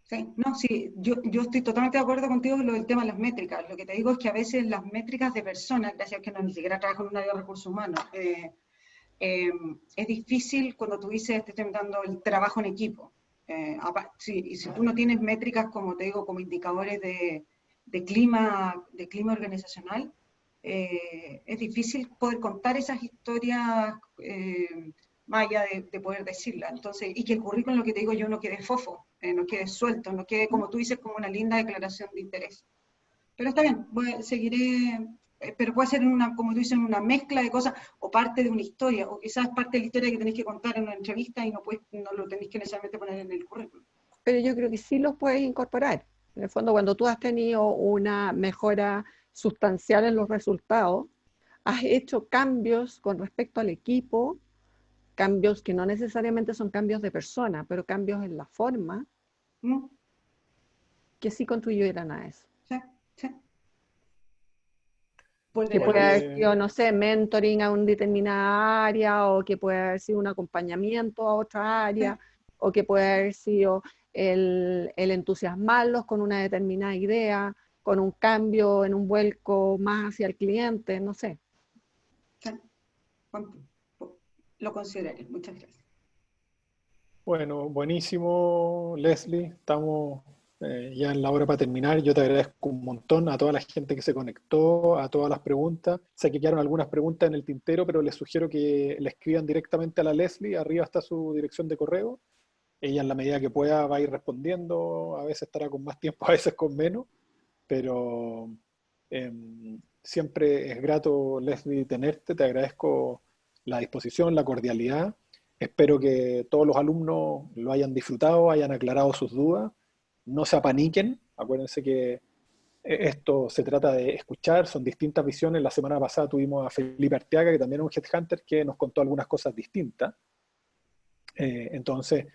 Sí, no, sí, yo estoy totalmente de acuerdo contigo en lo del tema de las métricas. Lo que te digo es que a veces las métricas de personas, gracias a que no ni siquiera trabajo en un área de recursos humanos, es difícil cuando tú dices, te estoy dando el trabajo en equipo. Y si tú no tienes métricas, como te digo, como indicadores de clima organizacional, es difícil poder contar esas historias más allá de poder decirlas. Entonces, y que el currículum, lo que te digo yo, no quede fofo, no quede suelto, no quede, como tú dices, como una linda declaración de interés. Pero está bien, seguiré, pero puede ser como tú dices, una mezcla de cosas, o parte de una historia, o quizás parte de la historia que tenéis que contar en una entrevista y no lo tenéis que necesariamente poner en el currículum. Pero yo creo que sí los puedes incorporar. En el fondo, cuando tú has tenido una mejora sustancial en los resultados, has hecho cambios con respecto al equipo, cambios que no necesariamente son cambios de persona, pero cambios en la forma, que sí contribuyeran a eso. Sí, sí. Que puede haber sido, no sé, mentoring a una determinada área, o que puede haber sido un acompañamiento a otra área, o que puede haber sido el entusiasmarlos con una determinada idea, con un cambio en un vuelco más hacia el cliente, no sé. Sí. Lo consideraré. Muchas gracias. Bueno, buenísimo, Leslie. Estamos ya en la hora para terminar. Yo te agradezco un montón a toda la gente que se conectó, a todas las preguntas. Sé que quedaron algunas preguntas en el tintero, pero les sugiero que le escriban directamente a la Leslie. Arriba está su dirección de correo. Ella, en la medida que pueda, va a ir respondiendo. A veces estará con más tiempo, a veces con menos. Pero siempre es grato, Leslie, tenerte. Te agradezco la disposición, la cordialidad. Espero que todos los alumnos lo hayan disfrutado, hayan aclarado sus dudas. No se apaniquen. Acuérdense que esto se trata de escuchar, son distintas visiones. La semana pasada tuvimos a Felipe Arteaga, que también es un headhunter, que nos contó algunas cosas distintas. Entonces,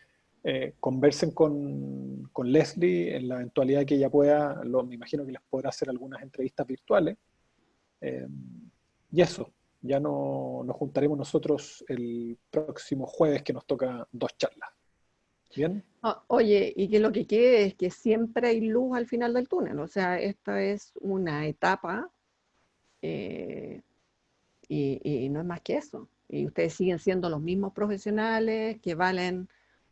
conversen con Leslie en la eventualidad que ella pueda. Me imagino que les podrá hacer algunas entrevistas virtuales. Y eso. Ya nos juntaremos nosotros el próximo jueves, que nos toca 2 charlas. ¿Bien? Oye, y que lo que quede es que siempre hay luz al final del túnel. O sea, esta es una etapa y no es más que eso. Y ustedes siguen siendo los mismos profesionales que valen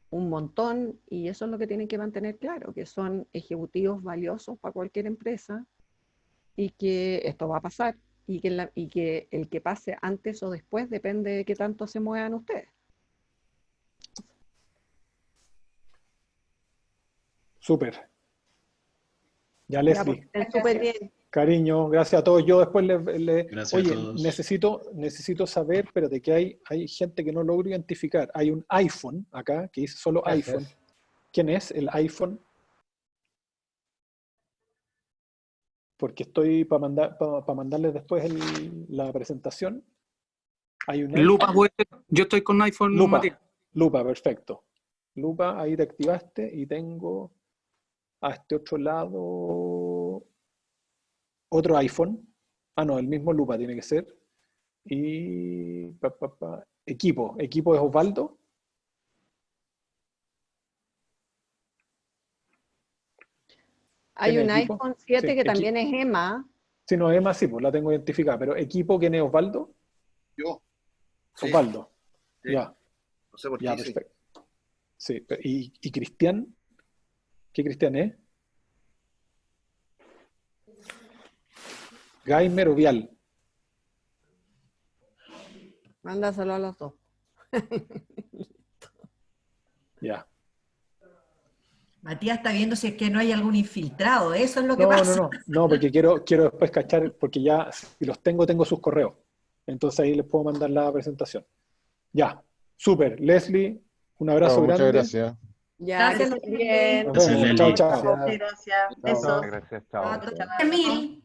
un montón, y eso es lo que tienen que mantener claro, que son ejecutivos valiosos para cualquier empresa, y que esto va a pasar. Y que el que pase antes o después depende de qué tanto se muevan ustedes. Súper. Ya, Ya, Leslie. pues, súper bien. Cariño, gracias a todos. Yo después Gracias a oye, todos. necesito saber, espérate, que hay gente que no logro identificar. Hay un iPhone acá, que dice solo Gracias. iPhone. ¿Quién es el iPhone? Porque estoy para mandarles después la presentación. Hay un Lupa, iPhone. yo estoy con iPhone, Lupa, Matías. Lupa, perfecto. Lupa, ahí te activaste y tengo a este otro lado otro iPhone. Ah, no, el mismo Lupa tiene que ser. Y equipo es Osvaldo. Hay un ¿Tiene equipo? iPhone 7 Sí, que también es Emma. Sí, no, Emma sí, pues la tengo identificada. Pero equipo, ¿quién es Osvaldo? Yo. Sí. Osvaldo. Sí. Ya. No sé por Ya, qué. Sí. perfecto. Sí, ¿y Cristian? ¿Qué Cristian es? Gaimer o Vial. Mándaselo a los dos. Ya. Matías está viendo si es que no hay algún infiltrado, eso es lo que pasa. No, porque quiero después cachar, porque ya si los tengo sus correos. Entonces ahí les puedo mandar la presentación. Ya, súper. Leslie, un abrazo Muchas grande. gracias. Ya, Gracias, que estén bien. Nos vemos. Chao, chao. Gracias. Chao. Besos. Gracias, chao. Chao. Emil.